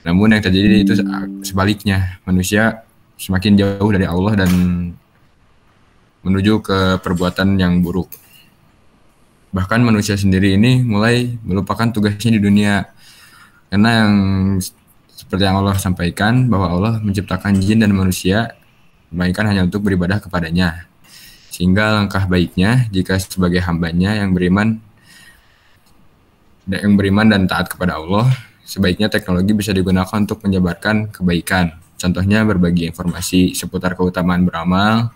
Speaker 7: Namun yang terjadi itu sebaliknya, manusia semakin jauh dari Allah dan menuju ke perbuatan yang buruk. Bahkan manusia sendiri ini mulai melupakan tugasnya di dunia. Karena yang seperti yang Allah sampaikan bahwa Allah menciptakan jin dan manusia melainkan hanya untuk beribadah kepadanya. Sehingga langkah baiknya jika sebagai hambanya yang beriman dan taat kepada Allah, sebaiknya teknologi bisa digunakan untuk menyebarkan kebaikan. Contohnya berbagi informasi seputar keutamaan beramal,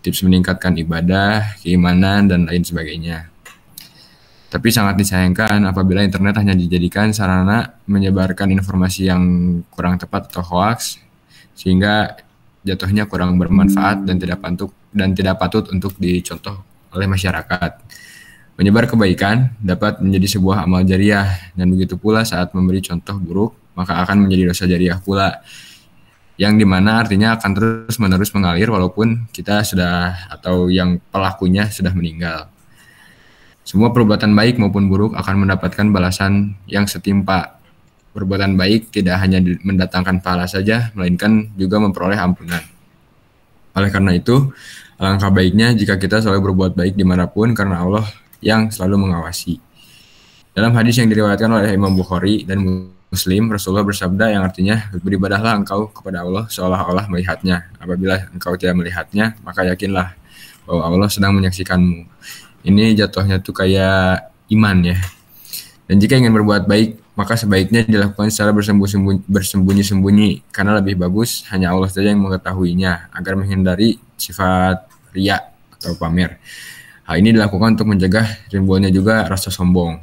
Speaker 7: tips meningkatkan ibadah, keimanan, dan lain sebagainya. Tapi sangat disayangkan apabila internet hanya dijadikan sarana menyebarkan informasi yang kurang tepat atau hoaks, sehingga jatuhnya kurang bermanfaat dan tidak patut untuk dicontoh oleh masyarakat. Menyebar kebaikan dapat menjadi sebuah amal jariah, dan begitu pula saat memberi contoh buruk, maka akan menjadi dosa jariah pula, yang dimana artinya akan terus-menerus mengalir walaupun kita sudah atau yang pelakunya sudah meninggal. Semua perbuatan baik maupun buruk akan mendapatkan balasan yang setimpa. Perbuatan baik tidak hanya mendatangkan pahala saja, melainkan juga memperoleh ampunan. Oleh karena itu, alangkah baiknya jika kita selalu berbuat baik dimanapun karena Allah yang selalu mengawasi. Dalam hadis yang diriwayatkan oleh Imam Bukhari dan Muslim, Rasulullah bersabda yang artinya, beribadahlah engkau kepada Allah seolah-olah melihatnya. Apabila engkau tidak melihatnya, maka yakinlah bahwa Allah sedang menyaksikanmu. Ini jatuhnya tuh kayak iman ya. Dan jika ingin berbuat baik, maka sebaiknya dilakukan secara bersembunyi-sembunyi, karena lebih bagus hanya Allah saja yang mengetahuinya, agar menghindari sifat riya atau pamer. Hal ini dilakukan untuk mencegah timbulnya juga rasa sombong.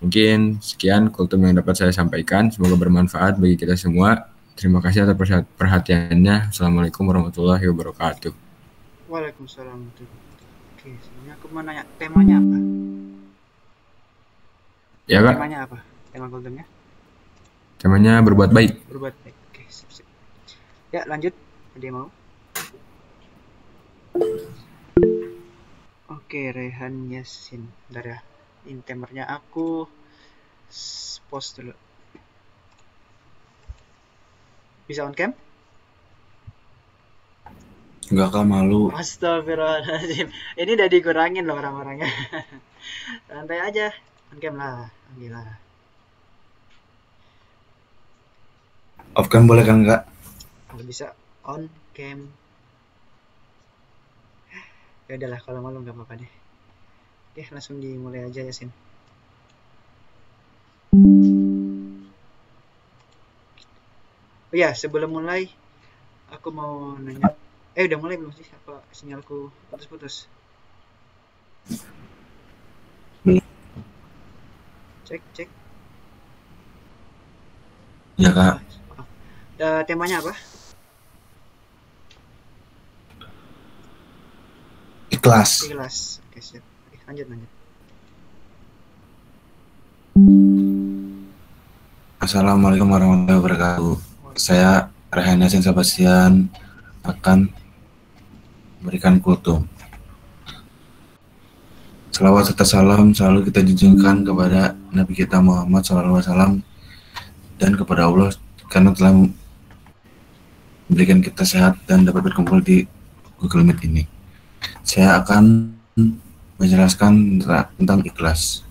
Speaker 7: Mungkin sekian kultum yang dapat saya sampaikan, semoga bermanfaat bagi kita semua. Terima kasih atas perhatiannya. Assalamualaikum warahmatullahi wabarakatuh.
Speaker 2: Waalaikumsalam. Oke, sebenarnya aku mau nanya temanya apa?
Speaker 7: Ya Kak,
Speaker 2: Temanya apa? Tema kultumnya?
Speaker 7: temanya berbuat baik.
Speaker 2: Berbuat baik. Oke, sip. Ya, lanjut. Ada yang mau? Oke, Rehan Yasin. Bentar ya. Intemernya aku post dulu. Bisa on cam?
Speaker 5: Enggak Kak, malu.
Speaker 2: Astagfirullahaladzim. Ini udah dikurangin loh orang-orangnya. Santai aja. On cam lah. Gila.
Speaker 5: Off cam boleh kan Kak?
Speaker 2: Kalau bisa on cam. Ya udahlah, kalau malu nggak apa-apa deh. Oke, langsung dimulai aja Yasin. Oh ya, sebelum mulai aku mau nanya. Udah mulai belum sih? Apa sinyalku putus-putus? Cek.
Speaker 5: Ya Kak.
Speaker 2: Temanya apa?
Speaker 5: Ikhlas.
Speaker 2: Ikhlas. Oke, siap. Oke, lanjut.
Speaker 5: Assalamualaikum warahmatullahi wabarakatuh. Saya Rehan Yasin Sebastian akan memberikan kultum. Salawat serta salam selalu kita junjungkan kepada Nabi kita Muhammad SAW dan kepada Allah karena telah memberikan kita sehat dan dapat berkumpul di Google Meet ini. Saya akan menjelaskan tentang ikhlas.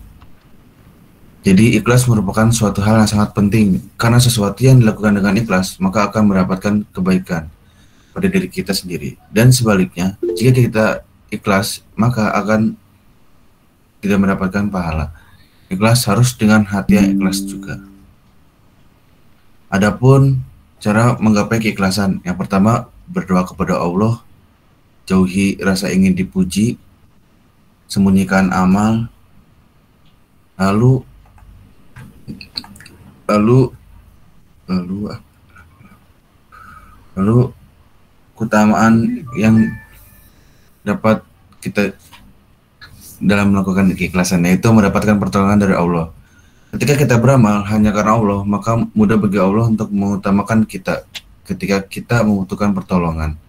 Speaker 5: Jadi ikhlas merupakan suatu hal yang sangat penting, karena sesuatu yang dilakukan dengan ikhlas maka akan mendapatkan kebaikan pada diri kita sendiri. Dan sebaliknya, jika kita ikhlas maka akan tidak mendapatkan pahala. Ikhlas harus dengan hati yang ikhlas juga. Adapun cara menggapai keikhlasan, yang pertama berdoa kepada Allah, jauhi rasa ingin dipuji, sembunyikan amal, lalu keutamaan yang dapat kita dalam melakukan keikhlasan, yaitu mendapatkan pertolongan dari Allah. Ketika kita beramal hanya karena Allah, maka mudah bagi Allah untuk mengutamakan kita ketika kita membutuhkan pertolongan.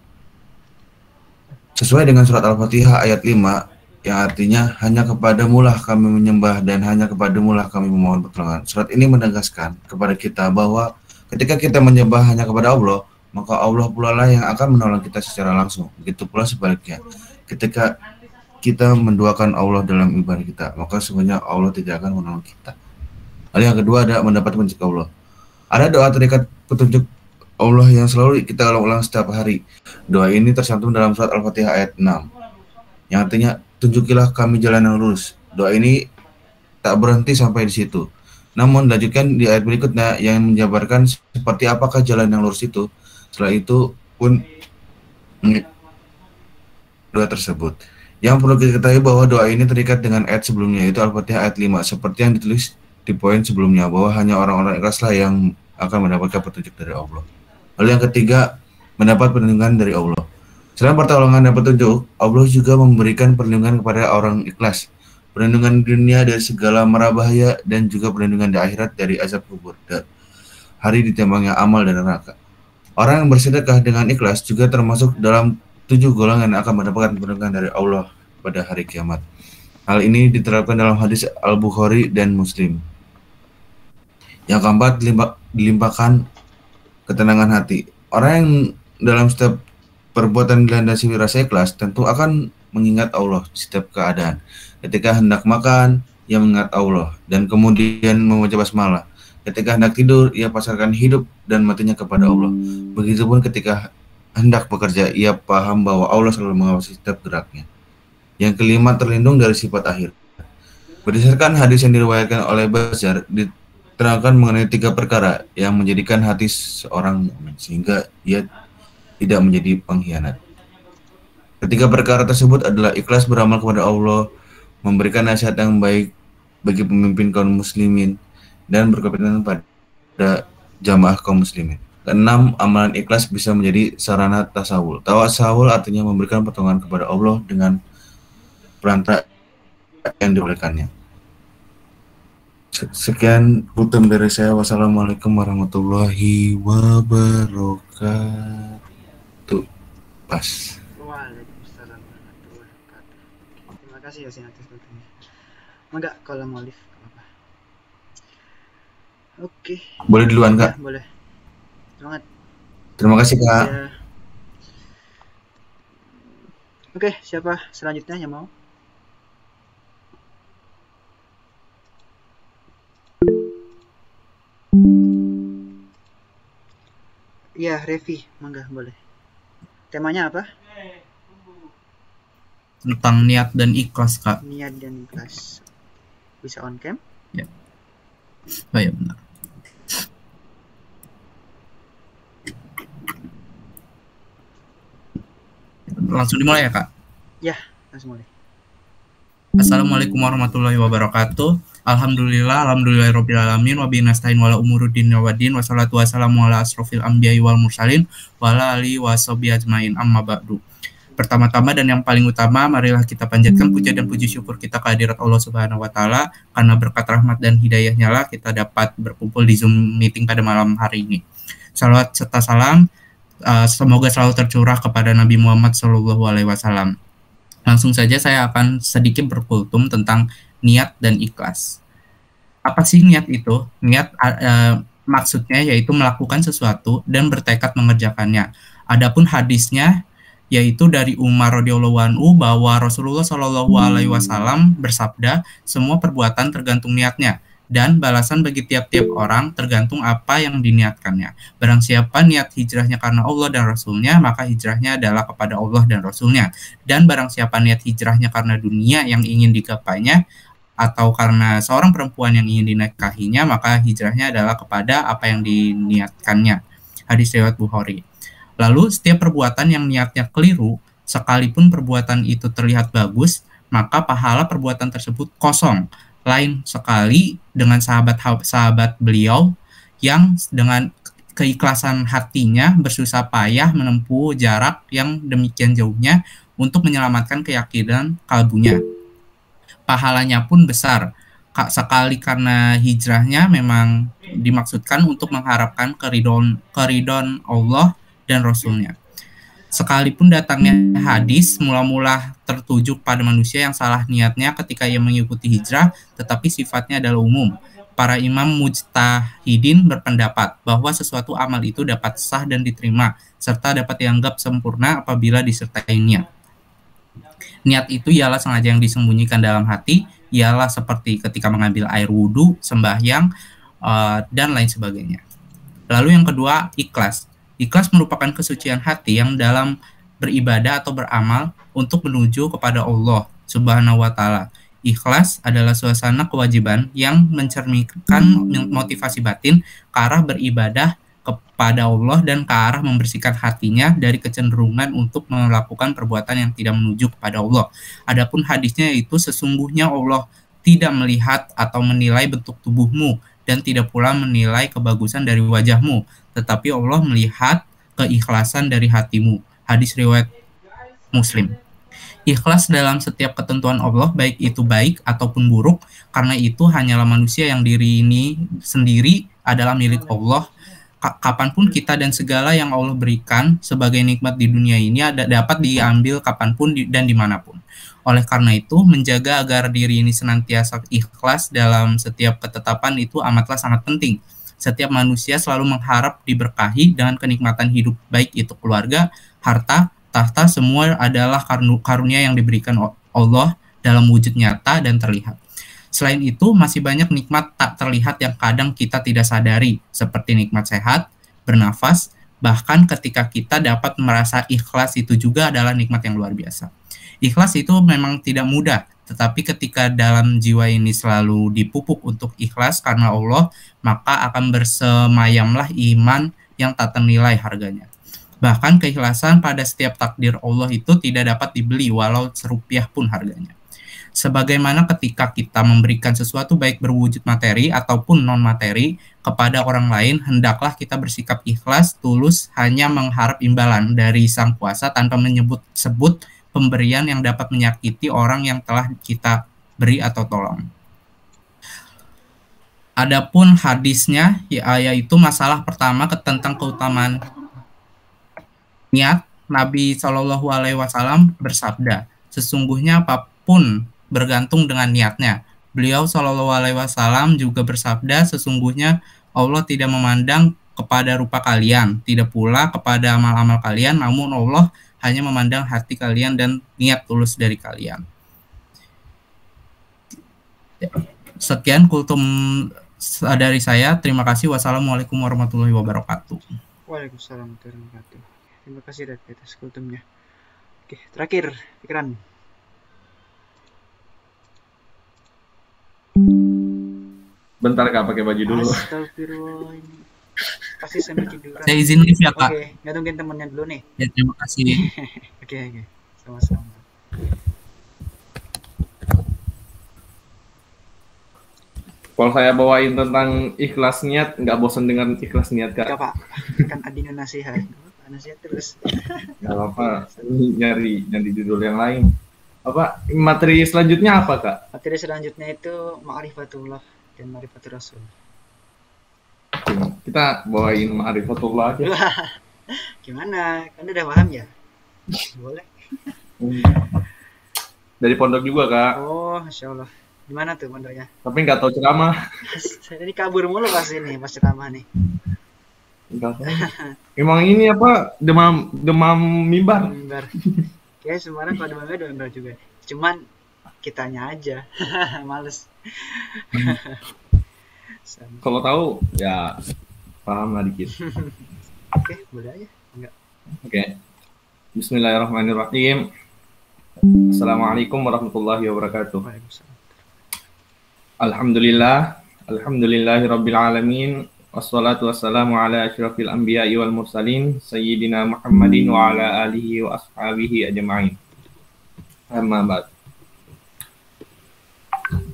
Speaker 5: Sesuai dengan surat Al-Fatihah ayat 5 yang artinya hanya kepadamulah kami menyembah dan hanya kepadamulah kami memohon pertolongan. Surat ini menegaskan kepada kita bahwa ketika kita menyembah hanya kepada Allah, maka Allah pula lah yang akan menolong kita secara langsung. Begitu pula sebaliknya, ketika kita mendoakan Allah dalam ibadah kita, maka sebenarnya Allah tidak akan menolong kita. Lalu yang kedua ada mendapat petunjuk Allah. Ada doa terikat petunjuk Allah yang selalu kita ulang-ulang setiap hari. Doa ini tercantum dalam surat Al-Fatihah ayat 6 yang artinya tunjukilah kami jalan yang lurus. Doa ini tak berhenti sampai di situ, namun lanjutkan di ayat berikutnya yang menjabarkan seperti apakah jalan yang lurus itu. Setelah itu pun doa tersebut. Yang perlu kita ketahui bahwa doa ini terikat dengan ayat sebelumnya, yaitu Al-Fatihah ayat 5, seperti yang ditulis di poin sebelumnya, bahwa hanya orang-orang ikhlaslah yang akan mendapatkan petunjuk dari Allah. Lalu yang ketiga, mendapat perlindungan dari Allah. Selain pertolongan dan petunjuk, Allah juga memberikan perlindungan kepada orang ikhlas. Perlindungan di dunia dari segala mara bahaya dan juga perlindungan di akhirat dari azab kubur dan hari ditembaknya amal dan neraka. Orang yang bersedekah dengan ikhlas juga termasuk dalam 7 golongan yang akan mendapatkan perlindungan dari Allah pada hari kiamat. Hal ini diterapkan dalam hadis Al-Bukhari dan Muslim. Yang keempat, dilimpahkan ketenangan hati. Orang yang dalam setiap perbuatan dilandasi rasa ikhlas tentu akan mengingat Allah di setiap keadaan. Ketika hendak makan, ia mengingat Allah dan kemudian membaca basmalah. Ketika hendak tidur, ia pasarkan hidup dan matinya kepada Allah. Begitupun ketika hendak bekerja, ia paham bahwa Allah selalu mengawasi setiap geraknya. Yang kelima, terlindung dari sifat akhir. Berdasarkan hadis yang diriwayatkan oleh Bazar, diterangkan mengenai 3 perkara yang menjadikan hati seorang mukmin sehingga ia tidak menjadi pengkhianat. Ketiga perkara tersebut adalah ikhlas beramal kepada Allah, memberikan nasihat yang baik bagi pemimpin kaum muslimin, dan berkomitmen pada jamaah kaum muslimin. Keenam, amalan ikhlas bisa menjadi sarana tasawul. Tasawul artinya memberikan pertolongan kepada Allah dengan perantara yang diberikannya. Sekian tutup dari saya. Wassalamualaikum warahmatullahi wabarakatuh. Pas.
Speaker 2: Waalaikumsalam warahmatullahi wabarakatuh. Terima kasih Yasin atas waktunya. Enggak, kalau mau live apa-apa. Oke.
Speaker 5: Boleh duluan, Kak?
Speaker 2: Ya, boleh. Semangat.
Speaker 5: Terima kasih, Kak.
Speaker 2: Ya. Oke, siapa selanjutnya yang mau? Ya, Revi, mangga boleh. Temanya apa?
Speaker 6: Tentang niat dan ikhlas, Kak.
Speaker 2: Niat dan ikhlas. Bisa on cam?
Speaker 6: Ya. Oh ya, benar. Langsung dimulai ya, Kak?
Speaker 2: Ya, langsung mulai.
Speaker 6: Assalamualaikum warahmatullahi wabarakatuh. Alhamdulillahirabbil alamin wa bihi nasta'in wala umuruddin waddin wassalatu wassalamu ala asrofil anbiya'i wal mursalin wa ala alihi washabihi ajmain amma ba'du. Pertama-tama dan yang paling utama, marilah kita panjatkan puja dan puji syukur kita kehadirat Allah Subhanahu wa taala, karena berkat rahmat dan hidayahnya lah kita dapat berkumpul di Zoom meeting pada malam hari ini. Salawat serta salam semoga selalu tercurah kepada Nabi Muhammad SAW. Langsung saja saya akan sedikit berkultum tentang niat dan ikhlas. Apa sih niat itu? Niat maksudnya yaitu melakukan sesuatu dan bertekad mengerjakannya. Adapun hadisnya yaitu dari Umar radhiyallahu anhu bahwa Rasulullah Shallallahu alaihi wasallam bersabda, semua perbuatan tergantung niatnya dan balasan bagi tiap-tiap orang tergantung apa yang diniatkannya. Barang siapa niat hijrahnya karena Allah dan Rasulnya, maka hijrahnya adalah kepada Allah dan Rasulnya. Dan barang siapa niat hijrahnya karena dunia yang ingin digapainya, atau karena seorang perempuan yang ingin dinikahinya, maka hijrahnya adalah kepada apa yang diniatkannya. Hadis riwayat Bukhari. Lalu setiap perbuatan yang niatnya keliru, sekalipun perbuatan itu terlihat bagus, maka pahala perbuatan tersebut kosong. Lain sekali dengan sahabat-sahabat beliau yang dengan keikhlasan hatinya bersusah payah menempuh jarak yang demikian jauhnya untuk menyelamatkan keyakinan kalbunya. Pahalanya pun besar. Sekali karena hijrahnya memang dimaksudkan untuk mengharapkan keridhaan Allah dan Rasulnya. Sekalipun datangnya hadis mula-mula tertuju pada manusia yang salah niatnya ketika ia mengikuti hijrah, tetapi sifatnya adalah umum. Para imam mujtahidin berpendapat bahwa sesuatu amal itu dapat sah dan diterima, serta dapat dianggap sempurna apabila disertai niat. Niat itu ialah sengaja yang disembunyikan dalam hati, ialah seperti ketika mengambil air wudhu, sembahyang, dan lain sebagainya. Lalu yang kedua, ikhlas. Ikhlas merupakan kesucian hati yang dalam beribadah atau beramal untuk menuju kepada Allah Subhanahu wa Ta'ala. Ikhlas adalah suasana kewajiban yang mencerminkan motivasi batin ke arah beribadah kepada Allah dan ke arah membersihkan hatinya dari kecenderungan untuk melakukan perbuatan yang tidak menuju kepada Allah. Adapun hadisnya itu sesungguhnya Allah tidak melihat atau menilai bentuk tubuhmu dan tidak pula menilai kebagusan dari wajahmu, tetapi Allah melihat keikhlasan dari hatimu. Hadis riwayat Muslim. Ikhlas dalam setiap ketentuan Allah, baik itu baik ataupun buruk, karena itu hanyalah manusia yang diri ini sendiri adalah milik Allah. Kapanpun kita dan segala yang Allah berikan sebagai nikmat di dunia ini dapat diambil kapanpun dan dimanapun. Oleh karena itu, menjaga agar diri ini senantiasa ikhlas dalam setiap ketetapan itu amatlah sangat penting. Setiap manusia selalu mengharap diberkahi dengan kenikmatan hidup, baik itu keluarga, harta, tahta, semua adalah karunia yang diberikan Allah dalam wujud nyata dan terlihat. Selain itu, masih banyak nikmat tak terlihat yang kadang kita tidak sadari, seperti nikmat sehat, bernafas, bahkan ketika kita dapat merasa ikhlas itu juga adalah nikmat yang luar biasa. Ikhlas itu memang tidak mudah, tetapi ketika dalam jiwa ini selalu dipupuk untuk ikhlas karena Allah, maka akan bersemayamlah iman yang tak ternilai harganya. Bahkan keikhlasan pada setiap takdir Allah itu tidak dapat dibeli walau serupiah pun harganya. Sebagaimana ketika kita memberikan sesuatu baik berwujud materi ataupun non-materi kepada orang lain, hendaklah kita bersikap ikhlas, tulus, hanya mengharap imbalan dari Sang Kuasa tanpa menyebut-sebut pemberian yang dapat menyakiti orang yang telah kita beri atau tolong. Adapun hadisnya yaitu masalah pertama tentang keutamaan niat. Nabi Shallallahu alaihi wasallam bersabda, sesungguhnya apapun bergantung dengan niatnya. Beliau Shallallahu alaihi wasallam juga bersabda, sesungguhnya Allah tidak memandang kepada rupa kalian, tidak pula kepada amal-amal kalian, namun Allah hanya memandang hati kalian dan niat tulus dari kalian. Sekian kultum dari saya. Terima kasih. Wassalamualaikum warahmatullahi wabarakatuh.
Speaker 2: Waalaikumsalam warahmatullahi wabarakatuh. Terima kasih atas kultumnya. Oke, terakhir pikiran.
Speaker 10: Bentar Kak, pakai baju dulu.
Speaker 2: Astagfirullah, ini pasti sambil tiduran.
Speaker 6: Saya izin live ya Kak.
Speaker 2: Oke, nggak tungguin temennya dulu nih.
Speaker 6: Ya, terima kasih.
Speaker 2: Oke, sama-sama.
Speaker 10: Kalau saya bawain tentang ikhlas niat, nggak bosan dengan ikhlas niat Kak?
Speaker 2: Nggak Pak, kan adina nasihat. Nasihat terus.
Speaker 10: Nggak apa-apa, nyari judul yang lain. Apa materi selanjutnya apa Kak?
Speaker 2: Materi selanjutnya itu ma'rifatullah dan ma'rifatul rasul.
Speaker 10: Kita bawain ma'rifatullah aja.
Speaker 2: Gimana? Kan udah paham ya? Boleh.
Speaker 10: Dari pondok juga Kak.
Speaker 2: Oh, Masya Allah. Gimana tuh pondoknya?
Speaker 10: Tapi nggak tahu ceramah.
Speaker 2: Ini kabur mulu pas ini, pas ceramah nih.
Speaker 10: Nggak tahu. Emang ini apa demam mimbar?
Speaker 2: Mimbar. Kayak Semarang kalau demamnya mimbar juga. Cuman kitanya aja males.
Speaker 10: Kalau tahu ya paham lah dikit.
Speaker 2: Oke, boleh aja. Enggak.
Speaker 10: Oke. Bismillahirrahmanirrahim. Assalamualaikum warahmatullahi wabarakatuh. Alhamdulillahirabbil alamin. Wassalatu wassalamu ala asyrafil anbiya'i wal mursalin sayyidina Muhammadin wa ala alihi wa ashabihi ajma'in. Amma ba'd.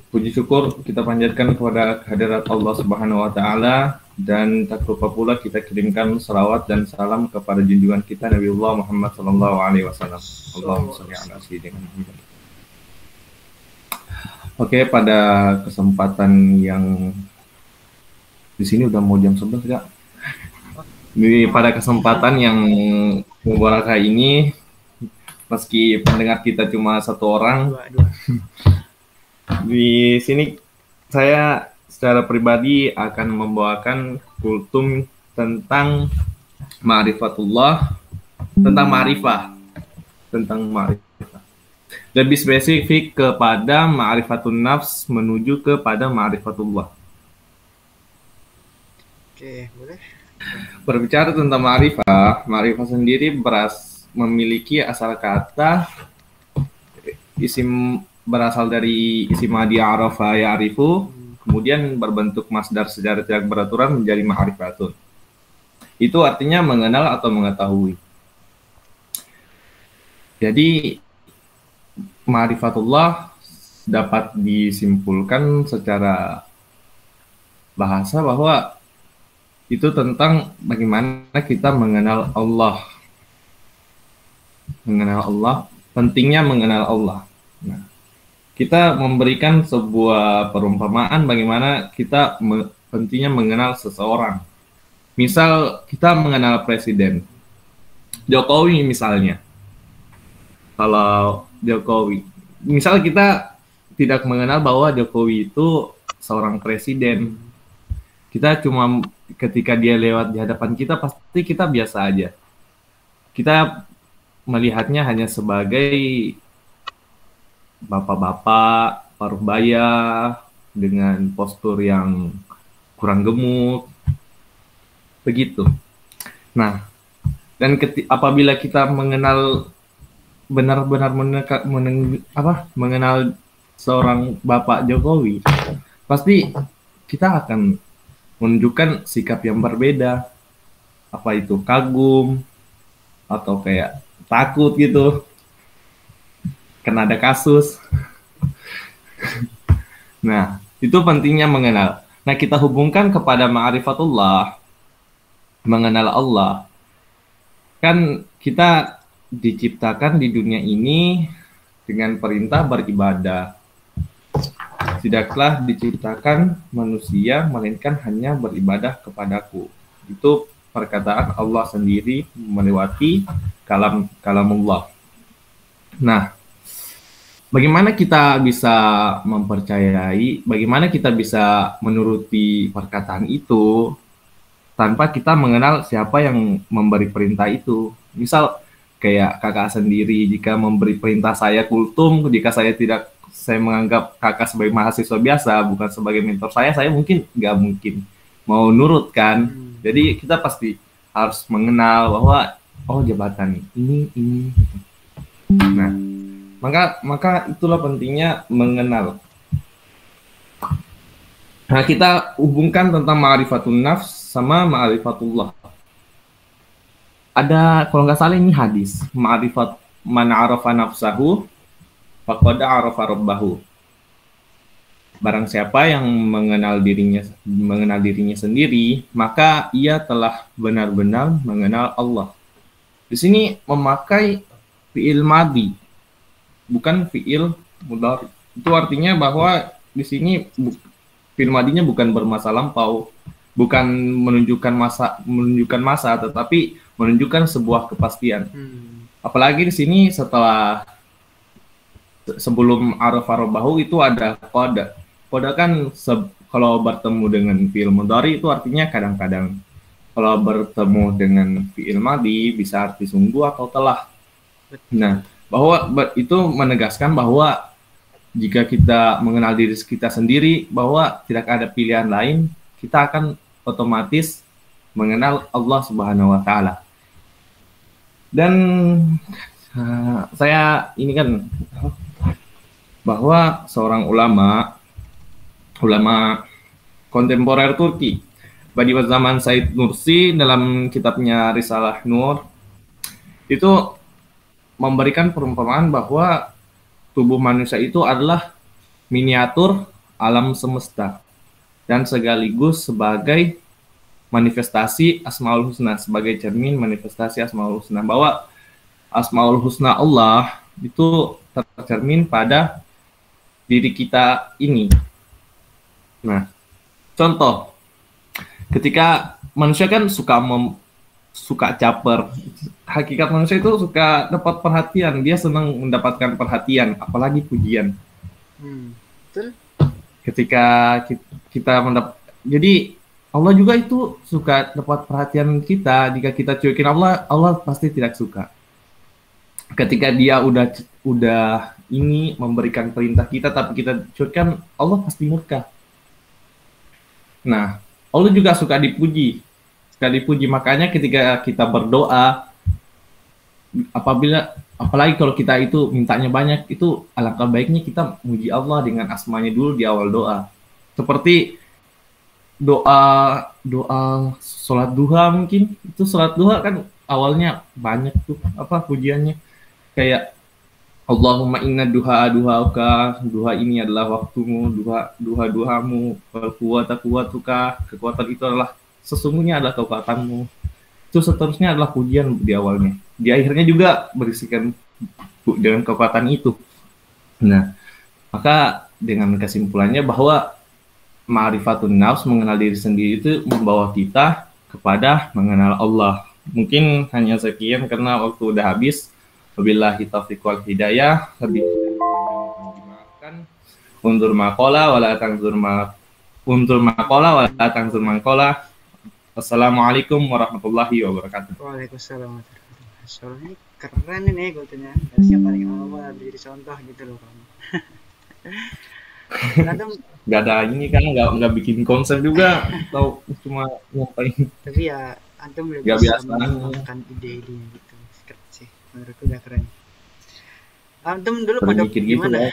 Speaker 10: Puji syukur kita panjatkan kepada kehadirat Allah Subhanahu wa taala dan tak lupa pula kita kirimkan salawat dan salam kepada junjungan kita Nabiullah Muhammad sallallahu alaihi wasallam. Allahumma shalli ala sayyidina Muhammad. Oke, pada kesempatan yang di sini udah mau jam 11 enggak? Pada kesempatan yang mubarakah ini, meski pendengar kita cuma satu orang, di sini saya secara pribadi akan membawakan kultum tentang ma'rifatullah, tentang ma'rifah. Lebih spesifik kepada ma'rifatun nafs menuju kepada ma'rifatullah.
Speaker 2: Oke, boleh.
Speaker 10: Berbicara tentang ma'rifah sendiri memiliki asal kata isim berasal dari isim madi arafa ya'rifu, kemudian berbentuk masdar secara tidak beraturan menjadi ma'rifatun. Itu artinya mengenal atau mengetahui. Jadi ma'rifatullah dapat disimpulkan secara bahasa bahwa itu tentang bagaimana kita mengenal Allah. Mengenal Allah, pentingnya mengenal Allah. Nah, kita memberikan sebuah perumpamaan bagaimana kita pentingnya mengenal seseorang. Misal kita mengenal presiden Jokowi misalnya. Kalau Jokowi, misal kita tidak mengenal bahwa Jokowi itu seorang presiden. Kita cuma ketika dia lewat di hadapan kita pasti kita biasa aja. Kita melihatnya hanya sebagai bapak-bapak paruh baya dengan postur yang kurang gemuk, begitu. Nah, dan apabila kita mengenal benar-benar mengenal seorang Bapak Jokowi, pasti kita akan menunjukkan sikap yang berbeda. Apa itu kagum atau kayak takut gitu, karena ada kasus. Nah, itu pentingnya mengenal. Nah, kita hubungkan kepada ma'rifatullah, mengenal Allah. Kan kita diciptakan di dunia ini dengan perintah beribadah. Tidaklah diciptakan manusia melainkan hanya beribadah kepadaku. Itu perkataan Allah sendiri melewati kalamullah. Nah, bagaimana kita bisa mempercayai, bagaimana kita bisa menuruti perkataan itu tanpa kita mengenal siapa yang memberi perintah itu. Misal kayak kakak sendiri, jika memberi perintah saya kultum, jika saya menganggap kakak sebagai mahasiswa biasa, bukan sebagai mentor saya mungkin nggak mungkin mau nurut kan. Jadi kita pasti harus mengenal bahwa jabatan ini. Nah, maka itulah pentingnya mengenal. Nah, kita hubungkan tentang ma'rifatun nafs sama ma'rifatullah. Ada, kalau nggak salah ini hadis, ma'rifat man arafa nafsahu faqad arafa rabbahu. Barang siapa yang mengenal dirinya sendiri, maka ia telah benar-benar mengenal Allah. Di sini memakai fi'il madi, bukan fi'il mudhari. Itu artinya bahwa di sini fi'il madinya bukan bermasa lampau, bukan menunjukkan masa, tetapi menunjukkan sebuah kepastian. Apalagi di sini setelah sebelum arafarobahu itu ada qada. Qada kan kalau bertemu dengan fi'il mudhari itu artinya kadang-kadang. Kalau bertemu dengan fi'il madhi bisa arti sungguh atau telah. Nah, bahwa itu menegaskan bahwa jika kita mengenal diri kita sendiri, bahwa tidak ada pilihan lain, kita akan otomatis mengenal Allah Subhanahu wa Ta'ala. Dan saya ini kan bahwa seorang ulama kontemporer Turki, Badi Zaman Said Nursi dalam kitabnya Risalah Nur itu memberikan perumpamaan bahwa tubuh manusia itu adalah miniatur alam semesta dan sekaligus sebagai manifestasi Asmaul Husna, sebagai cermin manifestasi Asmaul Husna, bahwa Asmaul Husna Allah itu tercermin pada diri kita ini. Nah, contoh, ketika manusia kan suka caper, hakikat manusia itu suka dapat perhatian, dia senang mendapatkan perhatian, apalagi pujian.
Speaker 2: Betul.
Speaker 10: Ketika kita jadi Allah juga itu suka dapat perhatian kita. Jika kita cuekin Allah pasti tidak suka. Ketika dia udah ini memberikan perintah kita tapi kita cuekin, Allah pasti murka. Nah, Allah juga suka dipuji. Makanya ketika kita berdoa, apalagi kalau kita itu mintanya banyak, itu alangkah baiknya kita muji Allah dengan asmanya dulu di awal doa. Seperti doa sholat duha, mungkin itu sholat duha kan awalnya banyak tuh pujiannya, kayak Allahumma inna duhauka, duha ini adalah waktumu, duhamu, kuwatuka, kekuatan itu adalah sesungguhnya adalah kekuatanmu. Itu seterusnya adalah pujian di awalnya. Di akhirnya juga berisikan dengan kekuatan itu. Nah, maka dengan kesimpulannya bahwa ma'rifatun nafs, mengenal diri sendiri itu membawa kita kepada mengenal Allah. Mungkin hanya sekian karena waktu udah habis. Wabillahi taufiq wal hidayah. Lebih dimaafkan. Undur maqala wala tangzur maqala. Assalamualaikum warahmatullahi wabarakatuh.
Speaker 2: Waalaikumsalam warahmatullahi wabarakatuh. Ini keren ini golnya. Harusnya paling awal jadi contoh gitu loh kamu.
Speaker 10: Gak ada ini kan, nggak bikin konsep juga, atau cuma ngapain.
Speaker 2: Tapi ya antum udah
Speaker 10: Gak
Speaker 2: bisa
Speaker 10: biasa.
Speaker 2: mengembangkan ide-idenya gitu. Keren sih, menurutku udah keren. Antum dulu
Speaker 10: Sering
Speaker 2: pada
Speaker 10: mikir gitu
Speaker 2: gimana?
Speaker 10: ya.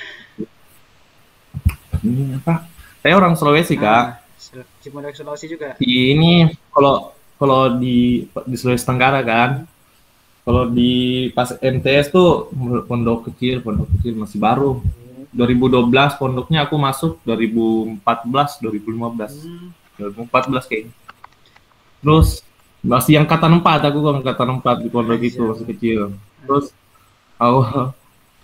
Speaker 10: Ini apa? Saya orang Sulawesi, Kak.
Speaker 2: Di Pondok Sulawesi juga.
Speaker 10: Ini kalau di Sulawesi Tenggara kan. Kalau di pas MTS tuh pondok kecil masih baru. 2012 pondoknya aku masuk 2014 kayaknya. Terus masih angkatan 4, aku angkatan 4 di pondok itu masih kecil. Terus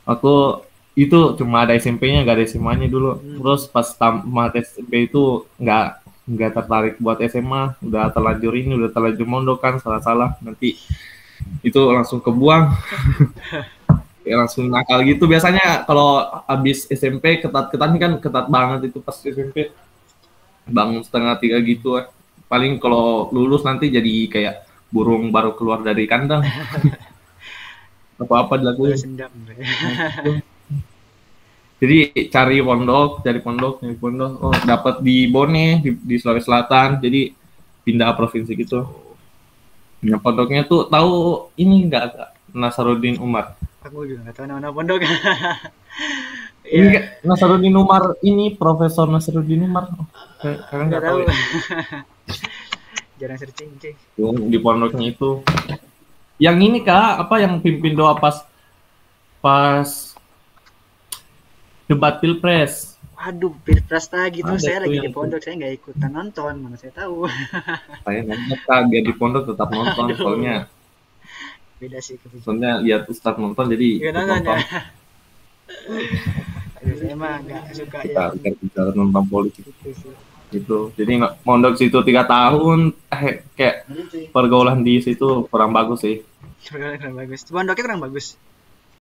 Speaker 10: aku itu cuma ada SMP-nya, nggak ada SMA-nya dulu. Terus pas tamat SMP itu nggak tertarik buat SMA, udah terlanjur mondok kan, salah nanti itu langsung kebuang. Ya, langsung nakal gitu. Biasanya kalau habis SMP ketat-ketatnya kan ketat banget itu pas SMP. Bangun 2:30 gitu. Paling kalau lulus nanti jadi kayak burung baru keluar dari kandang. Apa-apa dilakuin. Jadi cari pondok. Oh, dapat di Bone di Sulawesi Selatan. Jadi pindah provinsi gitu. Nah, pondoknya tuh tahu ini enggak Nasaruddin Umar.
Speaker 2: Aku juga nggak tahu nama pondok.
Speaker 10: Ini Nasaruddin Umar, ini Profesor Nasaruddin Umar. Kalian nggak tahu ya?
Speaker 2: Jarang searching.
Speaker 10: Di pondoknya itu. Yang ini Kak, apa yang pimpin doa pas debat Pilpres.
Speaker 2: Waduh, Pilpres lagi tuh.
Speaker 10: Ada
Speaker 2: Saya
Speaker 10: tuh
Speaker 2: lagi
Speaker 10: yang
Speaker 2: di pondok, saya nggak ikutan nonton, mana saya tahu.
Speaker 10: Saya nonton Kak, dia di pondok tetap nonton.
Speaker 2: Aduh.
Speaker 10: Soalnya
Speaker 2: Beda sih
Speaker 10: lihat Ustadz nonton jadi
Speaker 2: Nggak
Speaker 10: ikut
Speaker 2: nonton
Speaker 10: nonton.
Speaker 2: ya. Aduh, saya mah nggak suka
Speaker 10: Kita
Speaker 2: ya.
Speaker 10: bicara tentang politik
Speaker 2: Gitu sih.
Speaker 10: gitu. Jadi mondok situ 3 tahun, kayak pergaulan di situ kurang bagus sih.
Speaker 2: Kurang bagus. Pondoknya kurang bagus.